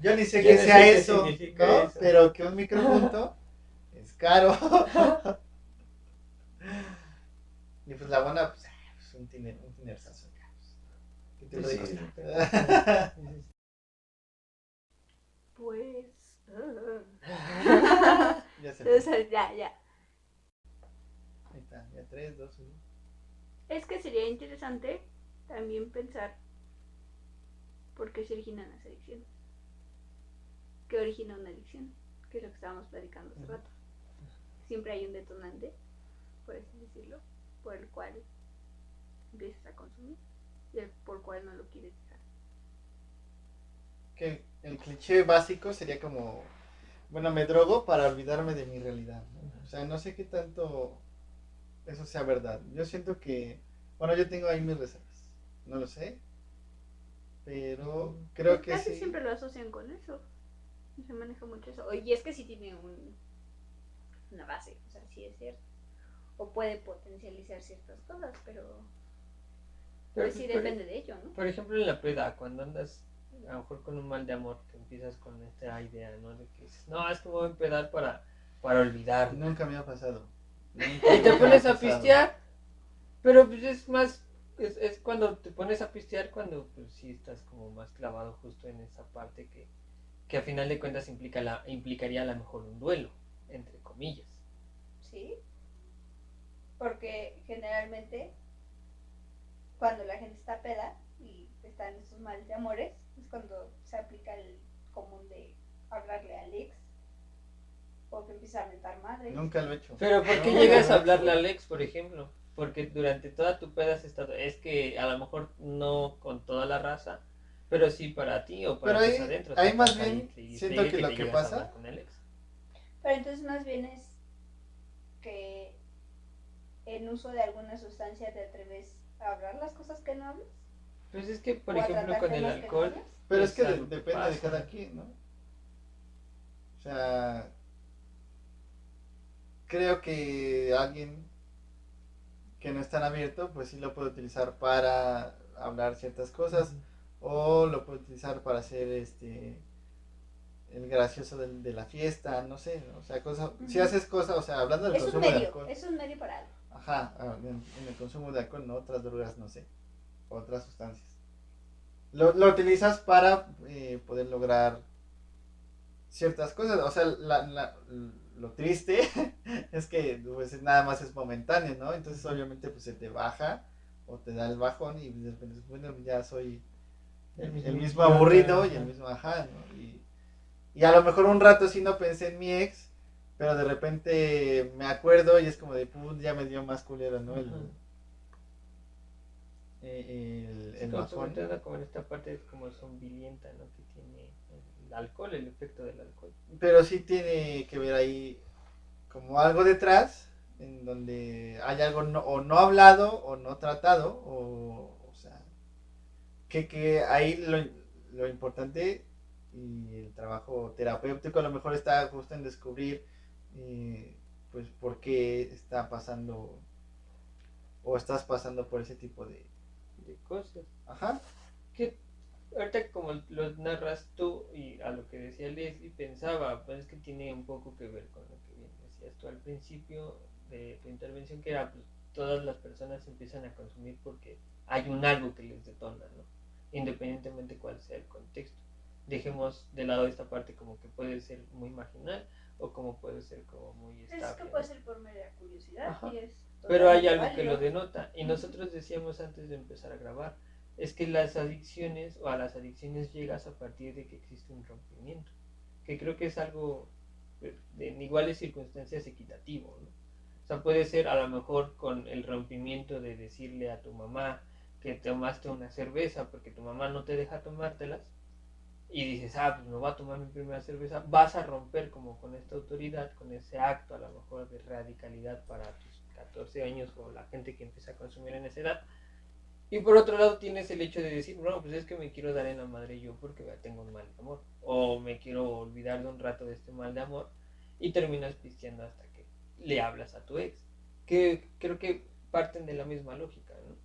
yo ni sé qué sea eso, ¿no? Eso. Pero que un micropunto es caro. Y pues la buena, pues un tinerzazo. ¿Qué te puede costar? Pues. Ya se Entonces, ya. Ahí está, ya 3, 2, 1. Es que sería interesante también pensar por qué se originan las adicciones. ¿Qué origina una adicción? Que es lo que estábamos platicando hace rato. Siempre hay un detonante, por así decirlo, por el cual empiezas a consumir y por el cual no lo quieres dejar. Que el cliché básico sería como, bueno, me drogo para olvidarme de mi realidad, ¿no? O sea, no sé qué tanto eso sea verdad. Yo siento que, bueno, yo tengo ahí mis reservas, no lo sé, pero creo pues que casi sí. siempre lo asocian con eso. Se maneja mucho eso. Y es que sí tiene una base, o sea, sí es cierto. O puede potencializar ciertas cosas, pero pues sí depende de ello, ¿no? Por ejemplo, en la peda, cuando andas a lo mejor con un mal de amor, que empiezas con esta idea, ¿no? De que dices, no, es que me voy a empedar para olvidar. Nunca me ha pasado. Y te pones a pistear, pero pues es más, es cuando te pones a pistear cuando pues sí estás como más clavado justo en esa parte que a final de cuentas implicaría a lo mejor un duelo, entre comillas. Sí, porque generalmente cuando la gente está peda y está en esos males de amores, es cuando se aplica el común de hablarle al ex o que empieza a mentar madre. Nunca lo he hecho. Pero ¿por qué llegas a hablarle al ex, por ejemplo? Porque durante toda tu peda has estado, es que a lo mejor no con toda la raza, pero sí para ti o para tus adentros. Ahí más bien siento que lo que pasa. Con el ex. Pero entonces más bien es que en uso de alguna sustancia te atreves a hablar las cosas que no hablas. Pues es que, por ejemplo, con el alcohol. Pero es que depende de cada quien, ¿no? O sea, creo que alguien que no es tan abierto, pues sí lo puede utilizar para hablar ciertas cosas, o lo puede utilizar para hacer el gracioso de la fiesta, no sé, o sea, si haces cosas, o sea, hablando del consumo de alcohol. Es un medio para algo. Ajá, en el consumo de alcohol, no otras drogas, no sé, otras sustancias. Lo utilizas para poder lograr ciertas cosas, o sea, lo triste es que pues nada más es momentáneo, ¿no? Entonces obviamente pues se te baja o te da el bajón y de repente, bueno, ya soy el mismo aburrido y el mismo ajá, ¿no? Y a lo mejor un rato sí no pensé en mi ex, pero de repente me acuerdo y es como de, ya me dio más culero, ¿no? El como bajón. como en esta parte como zombilienta, ¿no? Que tiene alcohol, el efecto del alcohol. Pero sí tiene que ver ahí como algo detrás, en donde hay algo o no hablado o no tratado, o sea, que ahí lo importante y el trabajo terapéutico a lo mejor está justo en descubrir pues por qué está pasando o estás pasando por ese tipo De cosas. Ajá. Que ahorita como lo narras tú y a lo que decía Leslie, pensaba, pues es que tiene un poco que ver con lo que bien decías tú al principio de tu intervención, que era pues, todas las personas empiezan a consumir porque hay un algo que les detona, ¿no? Independientemente cuál sea el contexto. Dejemos de lado esta parte como que puede ser muy marginal o como puede ser como muy estable. Es que puede ser por mera curiosidad. Ajá. Y es Pero hay totalmente algo que válido. lo denota. Y nosotros decíamos antes de empezar a grabar, es que las adicciones o a las adicciones llegas a partir de que existe un rompimiento. Que creo que es algo en iguales circunstancias equitativo, ¿no? O sea, puede ser a lo mejor con el rompimiento de decirle a tu mamá que tomaste una cerveza porque tu mamá no te deja tomártelas y dices, pues me voy a tomar mi primera cerveza, vas a romper como con esta autoridad, con ese acto a lo mejor de radicalidad para tus 14 años o la gente que empieza a consumir en esa edad. Y por otro lado tienes el hecho de decir, no, pues es que me quiero dar en la madre yo porque tengo un mal de amor. O me quiero olvidar de un rato de este mal de amor y terminas pisteando hasta que le hablas a tu ex. Que creo que parten de la misma lógica, ¿no?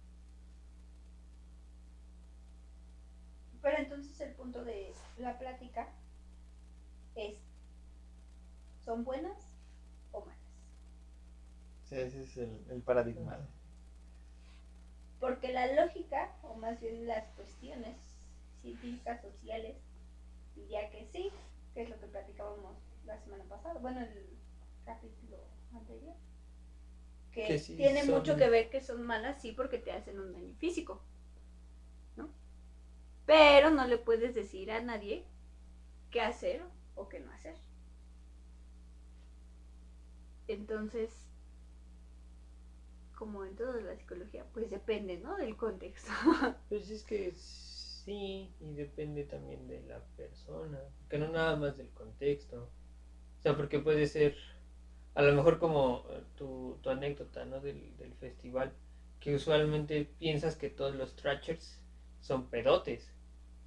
Pero entonces el punto de la plática es, ¿son buenas o malas? Sí, ese es el paradigma. Porque la lógica, o más bien las cuestiones científicas, sociales, diría que sí, que es lo que platicábamos la semana pasada, bueno, el capítulo anterior, que sí tiene son... mucho que ver que son malas, sí, porque te hacen un daño físico, ¿no? Pero no le puedes decir a nadie qué hacer o qué no hacer. Entonces, como en toda la psicología, pues depende, ¿no? Del contexto. Pues es que sí, y depende también de la persona, que no nada más del contexto. O sea, porque puede ser, a lo mejor como tu anécdota, ¿no? Del festival, que usualmente piensas que todos los trashers son pedotes,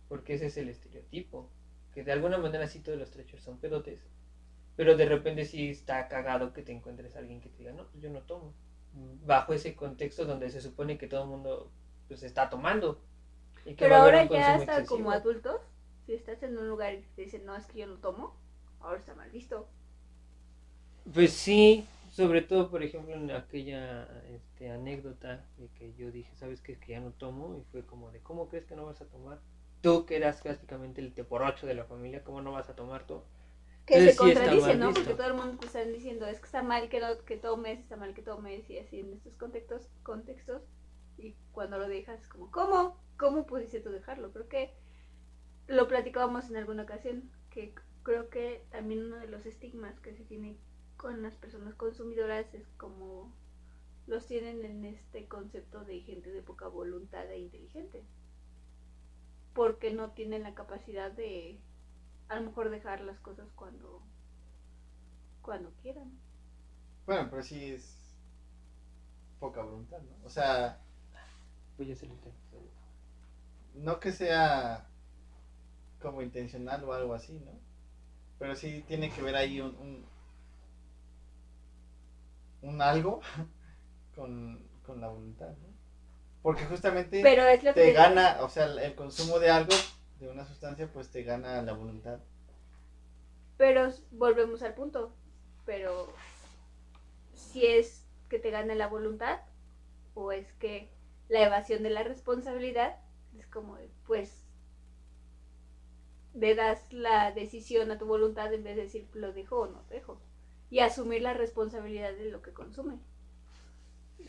porque ese es el estereotipo, que de alguna manera sí todos los trashers son pedotes, pero de repente sí está cagado que te encuentres a alguien que te diga, no, pues yo no tomo, bajo ese contexto donde se supone que todo el mundo pues está tomando. Y que Pero va a haber ahora un ya consumo hasta excesivo. como adultos, si estás en un lugar y te dicen, no, es que yo no tomo, ahora está mal visto. Pues sí, sobre todo por ejemplo en aquella anécdota de que yo dije, ¿sabes qué? Es que ya no tomo, y fue como de, ¿cómo crees que no vas a tomar? Tú que eras prácticamente el teporocho de la familia, ¿cómo no vas a tomar tú? Que Entonces, se sí está contradice, mal ¿no? visto. Porque todo el mundo te está diciendo, es que está mal que, no, que tomes, está mal que tomes, y así en estos contextos. Y cuando lo dejas, como, ¿cómo? ¿Cómo pudiste tú dejarlo? Creo que lo platicábamos en alguna ocasión, que creo que también uno de los estigmas que se tiene con las personas consumidoras es como los tienen en este concepto de gente de poca voluntad e inteligente, porque no tienen la capacidad de a lo mejor dejar las cosas cuando quieran. Bueno, pero sí es poca voluntad, ¿no? O sea, Pues ya se lo intento. no que sea como intencional o algo así, ¿no? Pero sí tiene que ver ahí un algo con la voluntad, ¿no? Porque justamente Pero es lo que te gana, o sea, el consumo de algo, de una sustancia, pues te gana la voluntad. Pero volvemos al punto. Pero si es que te gane la voluntad o es que la evasión de la responsabilidad es como de, pues le das la decisión a tu voluntad en vez de decir lo dejo o no dejo y asumir la responsabilidad de lo que consume.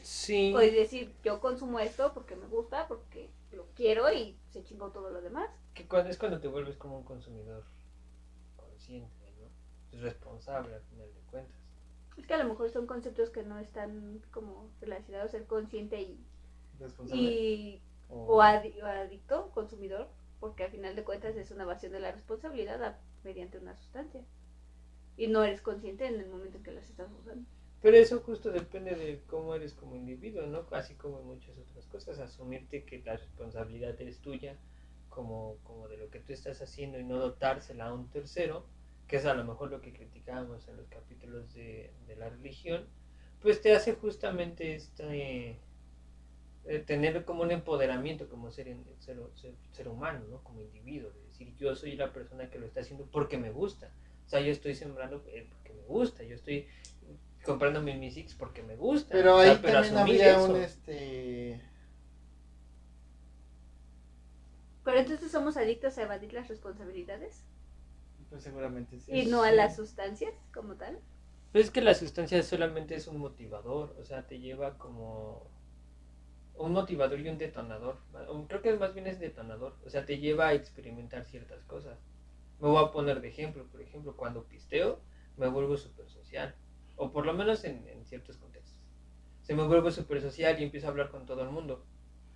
Sí. O decir, yo consumo esto porque me gusta, porque lo quiero y se chingó todo lo demás. Que es cuando te vuelves como un consumidor consciente, ¿no? Es responsable al final de cuentas. Es que a lo mejor son conceptos que no están como relacionados a ser consciente Responsable. o adicto, consumidor. porque al final de cuentas es una evasión de la responsabilidad mediante una sustancia. Y no eres consciente en el momento en que las estás usando. Pero eso justo depende de cómo eres como individuo, ¿no? Así como en muchas otras cosas, asumirte que la responsabilidad es tuya, como de lo que tú estás haciendo y no dotársela a un tercero, que es a lo mejor lo que criticábamos en los capítulos de la religión, pues te hace justamente tener como un empoderamiento como ser humano, ¿no? Como individuo, de decir, yo soy la persona que lo está haciendo porque me gusta. O sea, yo estoy sembrando porque me gusta, yo estoy comprando mis Musics porque me gusta. Pero o sea, ahí también habría un Pero entonces somos adictos a evadir las responsabilidades. Pues seguramente sí. Y no a las sustancias como tal. Pues es que la sustancia solamente es un motivador, o sea, te lleva como un motivador y un detonador. Creo que más bien es detonador, o sea, te lleva a experimentar ciertas cosas. Me voy a poner de ejemplo, por ejemplo, cuando pisteo, me vuelvo súper social, o por lo menos en ciertos contextos. Se me vuelvo súper social y empiezo a hablar con todo el mundo,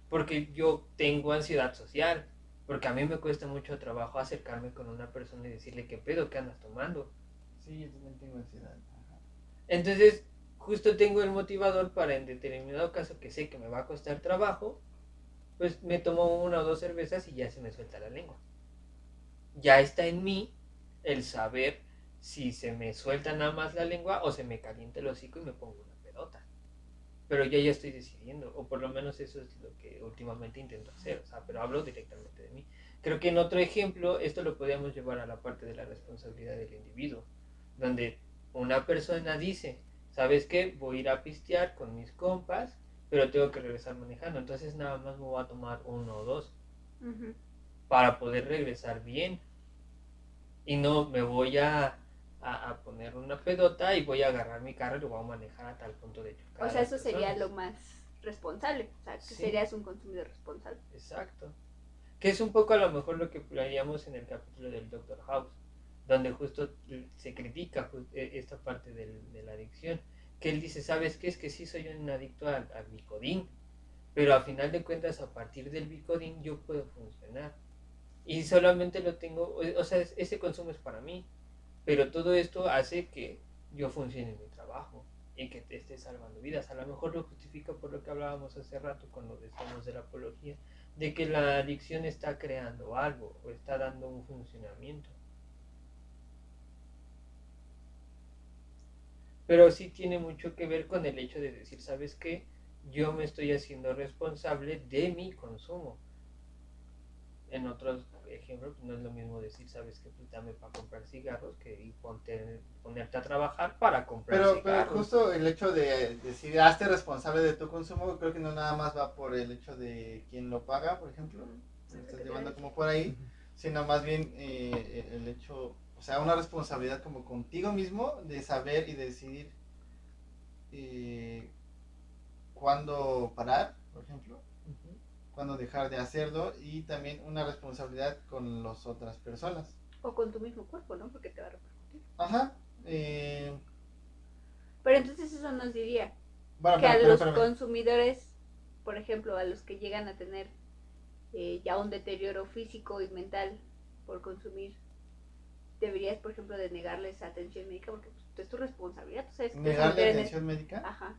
porque yo tengo ansiedad social, porque a mí me cuesta mucho trabajo acercarme con una persona y decirle qué pedo, qué andas tomando. Sí, yo también tengo ansiedad. Ajá. Entonces, justo tengo el motivador para en determinado caso que sé que me va a costar trabajo, pues me tomo 1 o 2 cervezas y ya se me suelta la lengua. Ya está en mí el saber si se me suelta nada más la lengua o se me calienta el hocico y me pongo una pedota. Pero ya estoy decidiendo, o por lo menos eso es lo que últimamente intento hacer, o sea, pero hablo directamente de mí. Creo que en otro ejemplo esto lo podríamos llevar a la parte de la responsabilidad del individuo, donde una persona dice, ¿sabes qué? Voy a ir a pistear con mis compas, pero tengo que regresar manejando, entonces nada más me voy a tomar 1 o 2 para poder regresar bien y no me voy a poner una pedota y voy a agarrar mi carro y lo voy a manejar a tal punto de chocar. O sea, eso sería lo más responsable, o sea, que Sí. serías un consumidor responsable. Exacto. Que es un poco a lo mejor lo que planeamos en el capítulo del Doctor House, donde justo se critica esta parte de la adicción, que él dice, ¿sabes qué? Es que sí soy un adicto al Vicodin, pero a final de cuentas a partir del Vicodin yo puedo funcionar. Y solamente lo tengo, o sea, ese consumo es para mí, pero todo esto hace que yo funcione en mi trabajo y que te esté salvando vidas. A lo mejor lo justifica por lo que hablábamos hace rato cuando decíamos de la apología, de que la adicción está creando algo o está dando un funcionamiento. Pero sí tiene mucho que ver con el hecho de decir, ¿sabes qué? Yo me estoy haciendo responsable de mi consumo. En otros ejemplos, no es lo mismo decir, ¿sabes qué? Pues dame para comprar cigarros que ponerte a trabajar para comprar cigarros. Pero justo el hecho de decir, hazte responsable de tu consumo, creo que no nada más va por el hecho de quién lo paga, por ejemplo, lo estás llevando como por ahí, sino más bien el hecho, o sea, una responsabilidad como contigo mismo de saber y de decidir cuándo parar, por ejemplo, cuándo dejar de hacerlo, y también una responsabilidad con las otras personas. O con tu mismo cuerpo, ¿no? Porque te va a repercutir. Ajá. Pero entonces eso nos diría Bueno, que a los consumidores, por ejemplo, a los que llegan a tener ya un deterioro físico y mental por consumir, deberías, por ejemplo, de negarles atención médica porque pues, es tu responsabilidad. ¿Tú sabes que ¿negarle atención médica? Ajá.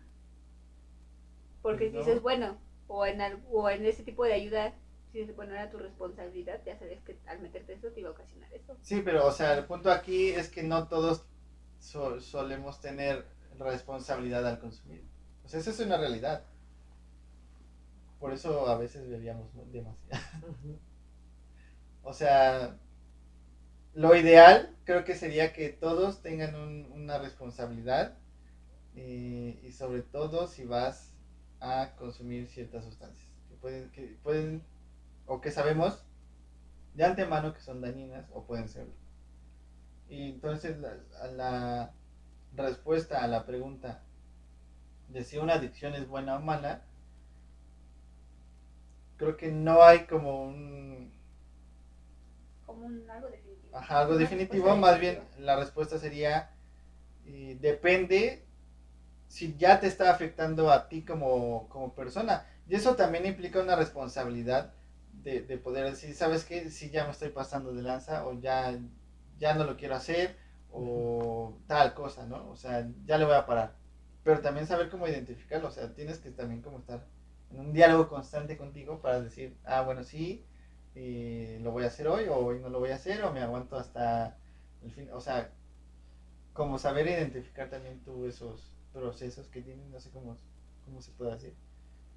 Porque No. dices, bueno, o en ese tipo de ayuda, dices, bueno, era tu responsabilidad, ya sabes que al meterte eso te iba a ocasionar eso. Sí, pero, o sea, el punto aquí es que no todos solemos tener responsabilidad al consumir. O sea, eso es una realidad. Por eso a veces bebíamos demasiado. O sea, lo ideal creo que sería que todos tengan una responsabilidad y sobre todo si vas a consumir ciertas sustancias que pueden o que sabemos de antemano que son dañinas o pueden serlo. Y entonces la respuesta a la pregunta de si una adicción es buena o mala, creo que no hay como algo definitivo. Ajá, algo definitivo, más bien la respuesta sería depende si ya te está afectando a ti como persona. Y eso también implica una responsabilidad de poder decir, ¿sabes qué? Si ya me estoy pasando de lanza o ya no lo quiero hacer o tal cosa, ¿no? O sea, ya le voy a parar. Pero también saber cómo identificarlo, o sea, tienes que también como estar en un diálogo constante contigo para decir, ah, bueno, sí, lo voy a hacer hoy o hoy no lo voy a hacer o me aguanto hasta el fin, o sea, como saber identificar también tú esos procesos que tienen, no sé cómo se puede hacer.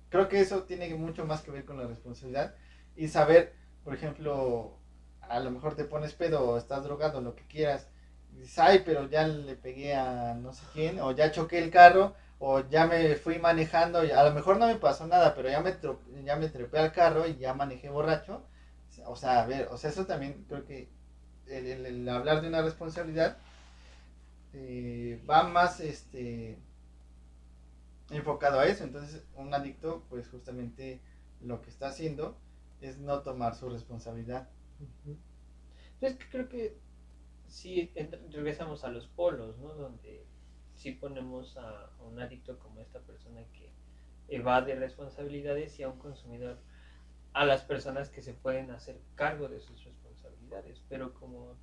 Creo que eso tiene mucho más que ver con la responsabilidad y saber, por ejemplo, a lo mejor te pones pedo o estás drogado, lo que quieras, y dices, ay, pero ya le pegué a no sé quién, o ya choqué el carro, o ya me fui manejando, y a lo mejor no me pasó nada, pero ya me trepé al carro y ya manejé borracho. O sea, a ver, o sea, eso también creo que el hablar de una responsabilidad va más enfocado a eso. Entonces, un adicto, pues justamente lo que está haciendo es no tomar su responsabilidad. Uh-huh. Es que creo que sí regresamos a los polos, ¿no? Donde sí ponemos a un adicto como esta persona que evade responsabilidades y a un consumidor, a las personas que se pueden hacer cargo de sus responsabilidades. Pero como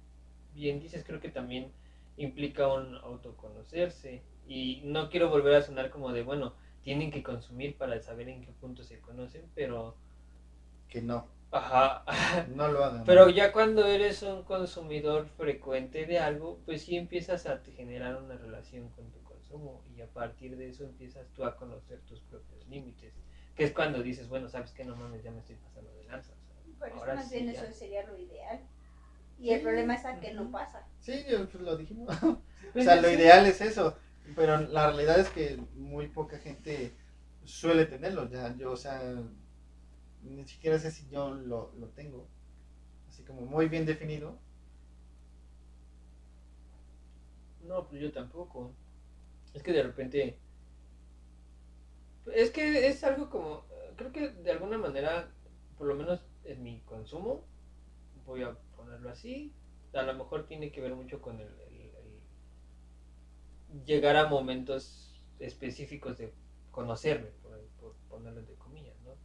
bien dices, creo que también implica un autoconocerse. Y no quiero volver a sonar como de, bueno, tienen que consumir para saber en qué punto se conocen, pero... Que no. Ajá. No lo hagan. Pero ya cuando eres un consumidor frecuente de algo, pues sí empiezas a generar una relación con tu consumo y a partir de eso empiezas tú a conocer tus propios límites. Que es cuando dices, bueno, sabes que no mames, ya me estoy pasando de lanza. O sea, Pero es que ahora más sí bien ya. eso sería lo ideal. Y Sí. el problema es a que no pasa. Sí, pues lo dijimos. O Pues sea, lo sí. ideal es eso. Pero la realidad es que muy poca gente suele tenerlo. Ya, yo, o sea, ni siquiera sé si yo lo tengo. Así como muy bien definido. No, pues yo tampoco. Es que de repente. Es que es algo como. Creo que de alguna manera, por lo menos en mi consumo, voy a ponerlo así. A lo mejor tiene que ver mucho con el llegar a momentos específicos de conocerme, por ponerlo entre comillas, ¿no?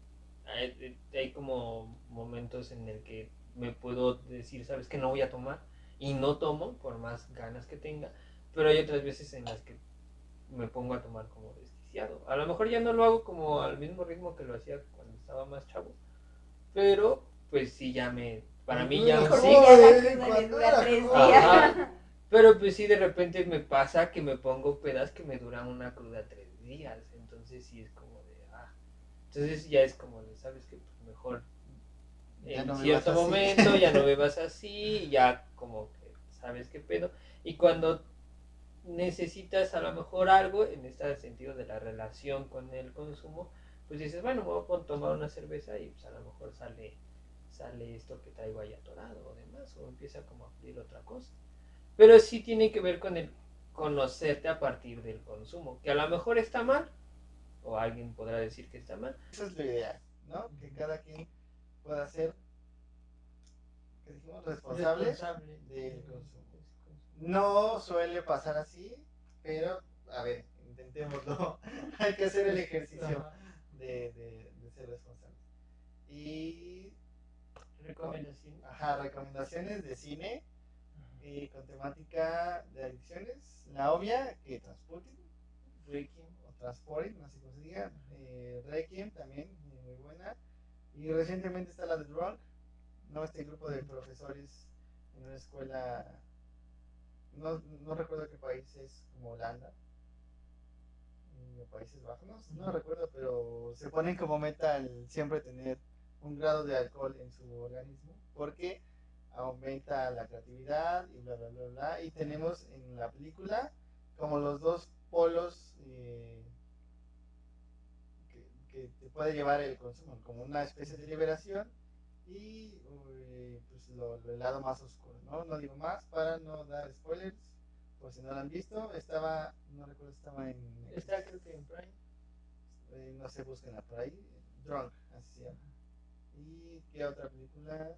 Hay como momentos en el que me puedo decir, sabes que no voy a tomar y no tomo por más ganas que tenga, pero hay otras veces en las que me pongo a tomar como desquiciado. A lo mejor ya no lo hago como al mismo ritmo que lo hacía cuando estaba más chavo, pero pues sí ya para mí ya Mejor sí. que ya la cruda le dura 3 días. Ajá. Pero pues sí, de repente me pasa que me pongo pedas que me duran una cruda 3 días. Entonces sí es como de, Entonces ya es como de, ¿sabes qué? Pues mejor Ya en no cierto momento ya no bebas así, ya como que sabes qué pedo. Y cuando necesitas a lo mejor algo, en este sentido de la relación con el consumo, pues dices, bueno, me voy a tomar una cerveza y pues a lo mejor sale esto que traigo ahí atorado o demás, o empieza como a fluir otra cosa. Pero sí tiene que ver con el conocerte a partir del consumo, que a lo mejor está mal, o alguien podrá decir que está mal. Eso es lo ideal, ¿no? Que cada quien pueda ser, ¿qué dijimos? Responsable del consumo. No suele pasar así, pero a ver, intentémoslo. Hay que hacer el ejercicio de ser responsable. Y recomendaciones de cine con temática de adicciones. La obvia, que Transporting, Reiki. o Transporting, no sé cómo se diga. Requiem también, muy buena. Y recientemente está la de Drunk, ¿no? Este grupo de profesores en una escuela, no recuerdo qué país es, como Holanda, Países Bajos, no recuerdo, pero se ponen como meta el siempre tener un grado de alcohol en su organismo, porque aumenta la creatividad y bla, bla, bla, bla. Y tenemos en la película como los dos polos que te puede llevar el consumo, como una especie de liberación y pues el lado más oscuro, ¿no? No digo más para no dar spoilers, por si no lo han visto. No recuerdo si estaba en... Está creo que en Prime. No se busquen por ahí. Drunk, así se llama. ¿Y qué otra película?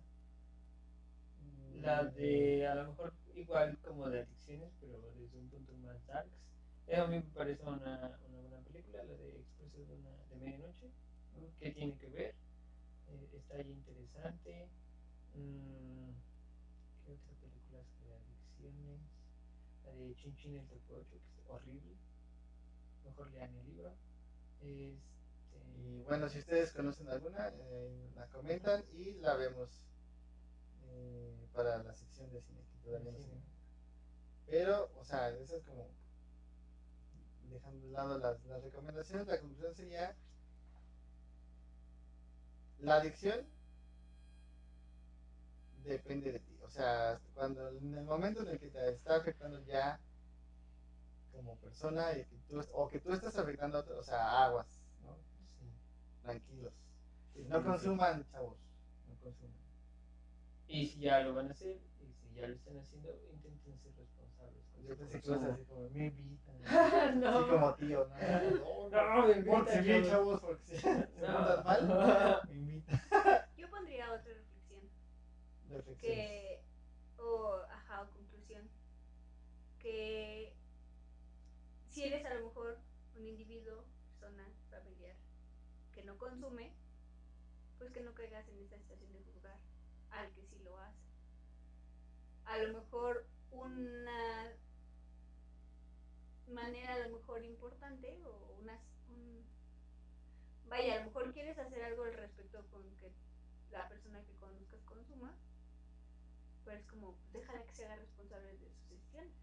La de, a lo mejor igual como de adicciones, pero desde un punto más darks. A mí me parece una buena película, la de Expreso de Medianoche, ¿no? ¿Qué tiene que ver? está ahí interesante. ¿Qué otra película es de adicciones? La de Chin Chin el Topo 8, que es horrible. Mejor lean el libro. Y bueno, si ustedes conocen alguna, la comentan y la vemos para la sección de cine que todavía no Sí. sé. Pero, o sea, eso es como dejando de lado las recomendaciones. La conclusión sería: la adicción depende de ti. O sea, cuando en el momento en el que te está afectando ya como persona y que tú estás afectando a otros, o sea, aguas, ¿no? Sí. Tranquilos. Sí, No sí, consuman, chavos. No consuman. Y si ya lo van a hacer, y si ya lo están haciendo, intenten ser responsables. Yo pensé que ibas así como, me invitan. No. Así como tío, No, me pórtense invitan, bien, chavos. chavos, porque si se No. portan mal, me invitan. Yo pondría otra reflexión. Reflexiones. O conclusión. Que si eres a lo mejor un individuo, persona, familiar, que no consume, pues que no caigas en esta situación de juzgar al que sí lo hace. A lo mejor una manera a lo mejor importante o vaya, a lo mejor quieres hacer algo al respecto con que la persona que conozcas consuma, pero es como, déjala que se haga responsable de sus decisiones.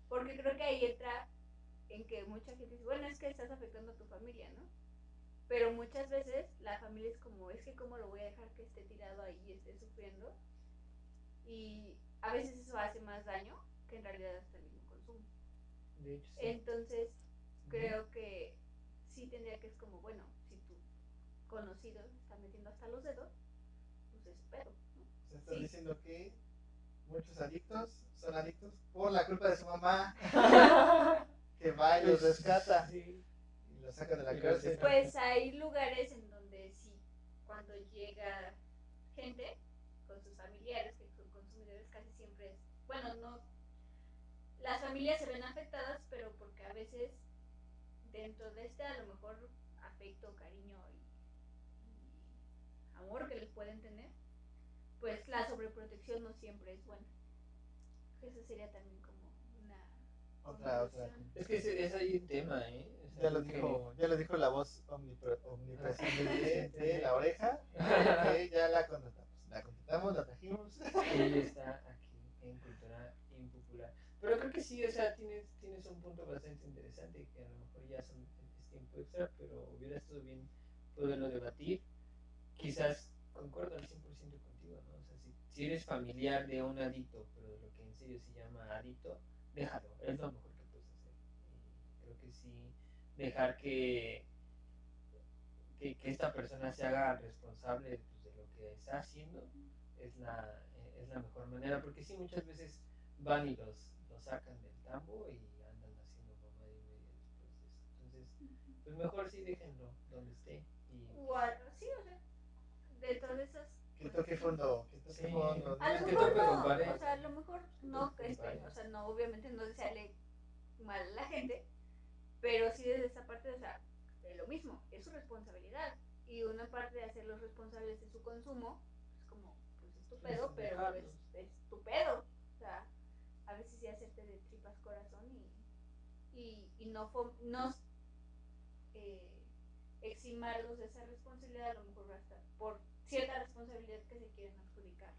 Porque creo que ahí entra en que mucha gente dice, bueno, es que estás afectando a tu familia, ¿no? Pero muchas veces la familia es como, es que cómo lo voy a dejar que esté tirado ahí y esté sufriendo. Y a veces eso hace más daño que en realidad hasta el mismo consumo. De hecho, sí. Entonces, creo que sí tendría que es como, bueno, si tu conocido está metiendo hasta los dedos, pues es pedo, ¿no? O sea, estás diciendo que muchos adictos son adictos por la culpa de su mamá, que va y los rescata. Sí. Y los saca de la Y los cárcel. Pues hay lugares en donde sí, cuando llega gente con sus familiares que son consumidores, casi siempre es, bueno, no, las familias se ven afectadas, pero porque a veces dentro de este a lo mejor afecto, cariño y amor que les pueden tener, pues la sobreprotección no siempre es buena. Eso sería también como una Otra. Es que es ahí un tema, ¿eh? O sea, Ya lo dijo la voz omnipresente de la oreja, que ya la contratamos. La contratamos, la trajimos. Ella está aquí en Cultura Impopular. Pero creo que sí, o sea, tienes un punto bastante interesante, que a lo mejor ya es tiempo extra, pero hubiera estado bien poderlo debatir. Quizás concuerdo al 100% contigo, ¿no? O sea, si eres familiar de un adicto, pero de lo que en serio se llama adicto, déjalo, es lo mejor que puedes hacer. Y creo que sí, dejar que esta persona se haga responsable pues, de lo que está haciendo es la mejor manera, porque sí, muchas veces van y los sacan del tambo y andan haciendo mamá y media después de eso. Entonces, pues mejor sí déjenlo donde esté. Y sí, o sea, dentro de esas Que toque fondo, Sí. fondo. a lo que mejor tope no, con pared. o sea, a lo mejor no, Con pared. o sea, no, obviamente no desearle mal a la gente, pero sí desde esa parte, o sea, de lo mismo, es su responsabilidad. Y una parte de hacerlos responsables de su consumo, es como, pues es tu pedo, Sí, pero dejarlos. pues es tu pedo. O sea, a veces sí hacerte de tripas corazón y no eximarlos de esa responsabilidad, a lo mejor hasta por cierta responsabilidad que se quieren adjudicar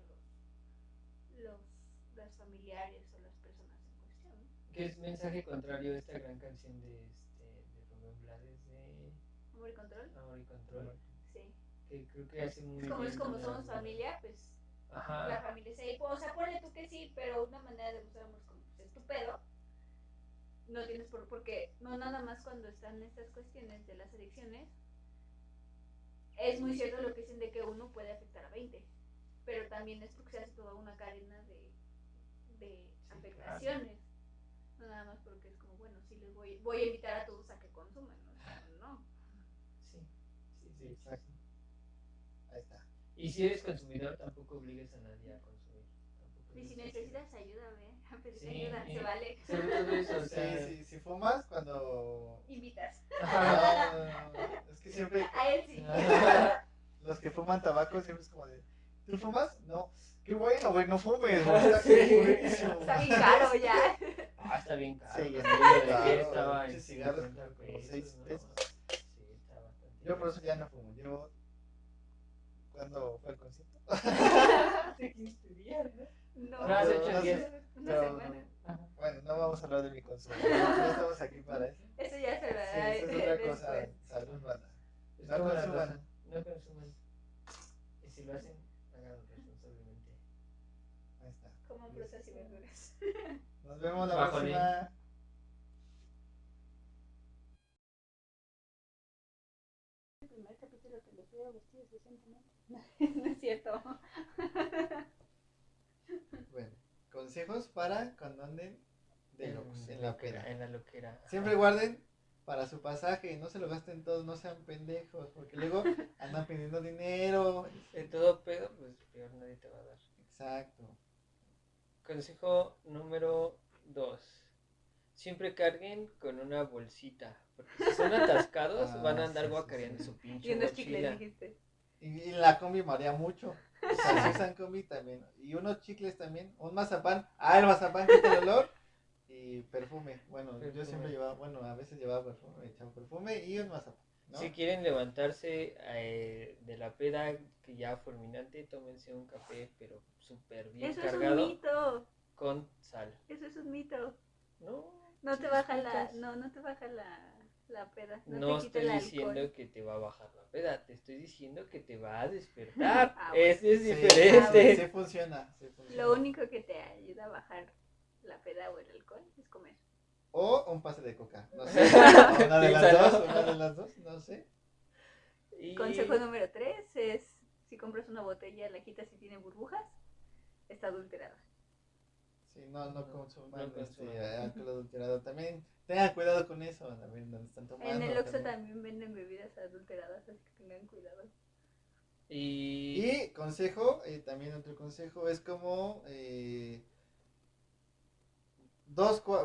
los familiares o las personas en cuestión. Que es mensaje contrario a esta gran canción de Rubén Blades de Amor y control. Amor y Control. Sí. Que creo que hace muy Es bien. como somos familia, pues Ajá. la familia es ahí. O sea, ponle tú que sí, pero una manera de mostrar amor es como, pues, es tu pedo. No tienes porque no nada más cuando están estas cuestiones de las adicciones, es muy cierto lo que dicen de que uno puede afectar a 20, pero también es porque se hace toda una cadena de afectaciones. Claro. No nada más porque es como, bueno, sí les voy a invitar a todos a que consuman, no. Sí, exacto. Ahí está. Y si eres consumidor, tampoco obligues a nadie a consumir. Y si necesitas ayuda, a pedir Sí, ayuda, se vale. Sobre todo eso, o sea, si fumas, cuando invitas. no, es que siempre A él sí. los que fuman tabaco siempre es como de, ¿tú fumas? No. Qué bueno, güey, no fumes, güey, está buenísimo. Está bien caro ya. Está bien caro. Sí, ¿no? está Yo bien lo dejé, caro, estaba en pinches cigarros 50 como pesos, 6 ¿no? pesos. Sí, está bastante Yo por eso caro. ya no fumo. Yo, ¿cuándo fue el concierto? Hace 15 días, ¿no? No, No, hace no 8 sé. días. una No, semana. Bueno, no vamos a hablar de mi consumo. No estamos aquí para eso. Eso ya se Sí, verá eso es otra cosa. después. Salud, banda. Es No como la consuman. raza, no consuman. Y si lo hacen, háganlo responsablemente. Ahí está. Coman frutas y verduras. Nos vemos la Bájale. próxima. El primer capítulo que les veo vestidos decentemente. No es cierto. Bueno, consejos para cuando anden de locos en la loquera, peda. En la loquera. Siempre guarden para su pasaje, no se lo gasten todos, no sean pendejos, porque luego andan pidiendo dinero. En todo pedo, pues peor nadie te va a dar. Exacto. Consejo número 2. Siempre carguen con una bolsita. Porque si son atascados, van a andar Sí, guacareando sí. su pinche Y unos chicles mochila. dijiste. Y la combi marea mucho. O sea, si usan combi también. Y unos chicles también. Un mazapán. Ah, el mazapán quita el olor. Y perfume. Bueno, yo Perfume. siempre llevaba, bueno, a veces llevaba perfume, me echaba perfume y un mazapán, ¿no? Si quieren levantarse de la peda que ya fulminante, tómense un café, pero súper bien Eso es un cargado mito. con sal. Eso es un mito. No, No sí te baja disfrutas. no te baja la peda. No, No te quita estoy el diciendo alcohol. que te va a bajar la peda, te estoy diciendo que te va a despertar. Ah, bueno. Ese es Sí, diferente. sí funciona, sí funciona. Lo único que te ayuda a bajar la peda o el alcohol es comer. O un pase de coca, no sé. O una de las Piénsalo. dos, una de las dos, no sé. Y Consejo número 3 es, si compras una botella, la quitas si tiene burbujas, está adulterada. Sí, no consuman No consuman. alcohol adulterado. También tengan cuidado con eso, a ver dónde están tomando. En el Oxxo también venden bebidas adulteradas, así que tengan cuidado. Y Consejo, también otro consejo es como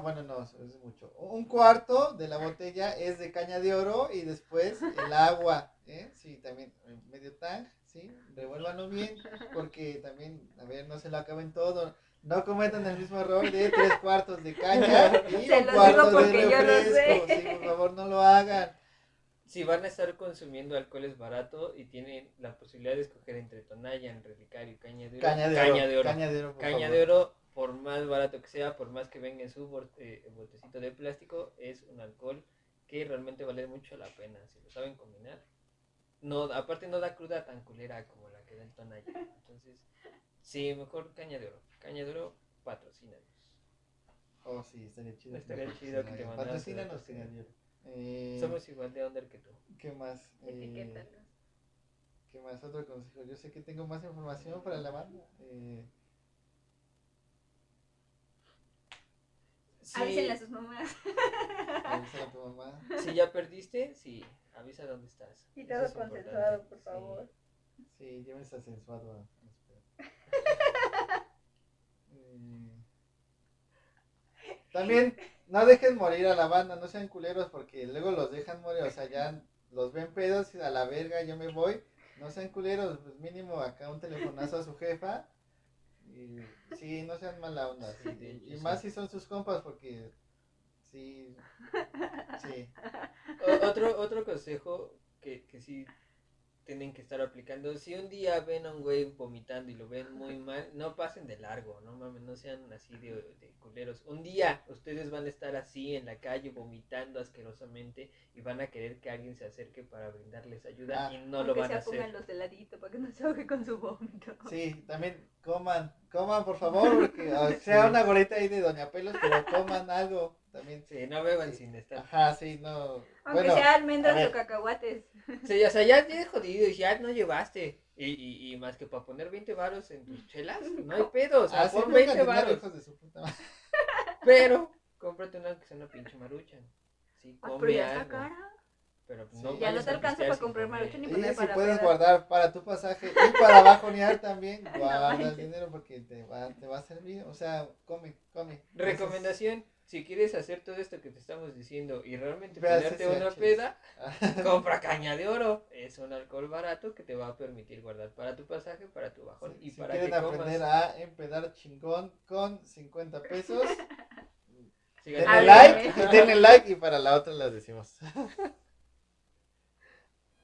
bueno, no, eso es mucho. Un cuarto de la botella es de caña de oro y después el agua, ¿eh? Sí, también medio tank, ¿sí? Revuélvanlo bien porque también, a ver, no se lo acaben todo. No cometan el mismo error de 3 cuartos de caña y Se un los cuarto digo de porque yo lo refresco. sé. Sí, por favor, no lo hagan. si van a estar consumiendo alcoholes barato y tienen la posibilidad de escoger entre Tonayan, Relicario y Caña de Oro, Caña de oro. Caña de oro, por Caña favor. de Oro, por más barato que sea, por más que venga en su botecito de plástico, es un alcohol que realmente vale mucho la pena. Si lo saben combinar, no, aparte no da cruda tan culera como la que da el Tonayan. Entonces, sí, mejor Caña de Oro. Caña de Oro, patrocínanos. Oh, sí, estaría chido. Estaría chido que te mandaran Patrocínanos, tu Caña de oro. Somos igual de under que tú. ¿Qué más? Etiquétalos. ¿Qué más? Otro consejo. Yo sé que tengo más información para la banda. Avísenle a sus mamás. Avísale a tu mamá. Si ya perdiste, sí, avisa dónde estás. Y Eso todo es consensuado, importante, por sí. favor. Sí, llévense a sensuado. También no dejen morir a la banda, no sean culeros porque luego los dejan morir, o sea, ya los ven pedos y a la verga, yo me voy. No sean culeros, pues mínimo acá un telefonazo a su jefa. Y sí, no sean mala onda. Sí, de hecho, y sí. más si son sus compas porque sí. Sí. Otro consejo que sí tienen que estar aplicando. Si un día ven a un güey vomitando y lo ven muy mal, no pasen de largo, no mames, no sean así de culeros. Un día ustedes van a estar así en la calle vomitando asquerosamente y van a querer que alguien se acerque para brindarles ayuda y no lo Aunque van a sea pongan hacer. los de ladito para que no se ahogue con su vómito. Sí, también coman por favor, porque sea una gorrita ahí de Doña Pelos, pero coman algo también. Sí, no beban Sí. sin estar. Ajá, sí, no. Aunque Bueno, sea a almendras ver. o cacahuates. Sí, o sea, ya es jodido y ya no llevaste. Y más que para poner 20 varos en tus chelas, no hay pedo, o sea, Sí, pon pongan 20 dinero, varos. hijos de su puta madre. Pero cómprate una que sea una pinche maruchan. Sí, Pero come ya está algo. cara. Pero Sí. no Ya no vayas te a alcanza pistear para sin comprar comer. maruchan ni Y poner si para puedes pedas. guardar para tu pasaje y para bajonear también, guarda el manches. dinero porque te va a servir. O sea, come. Recomendación, si quieres hacer todo esto que te estamos diciendo y realmente Ve a ponerte una CCH. peda, compra caña de oro. Es un alcohol barato que te va a permitir guardar para tu pasaje, para tu bajón y Si para quieren que aprender comas. a empedar chingón con 50 pesos, Síganos. A denle ver. like y para la otra las decimos.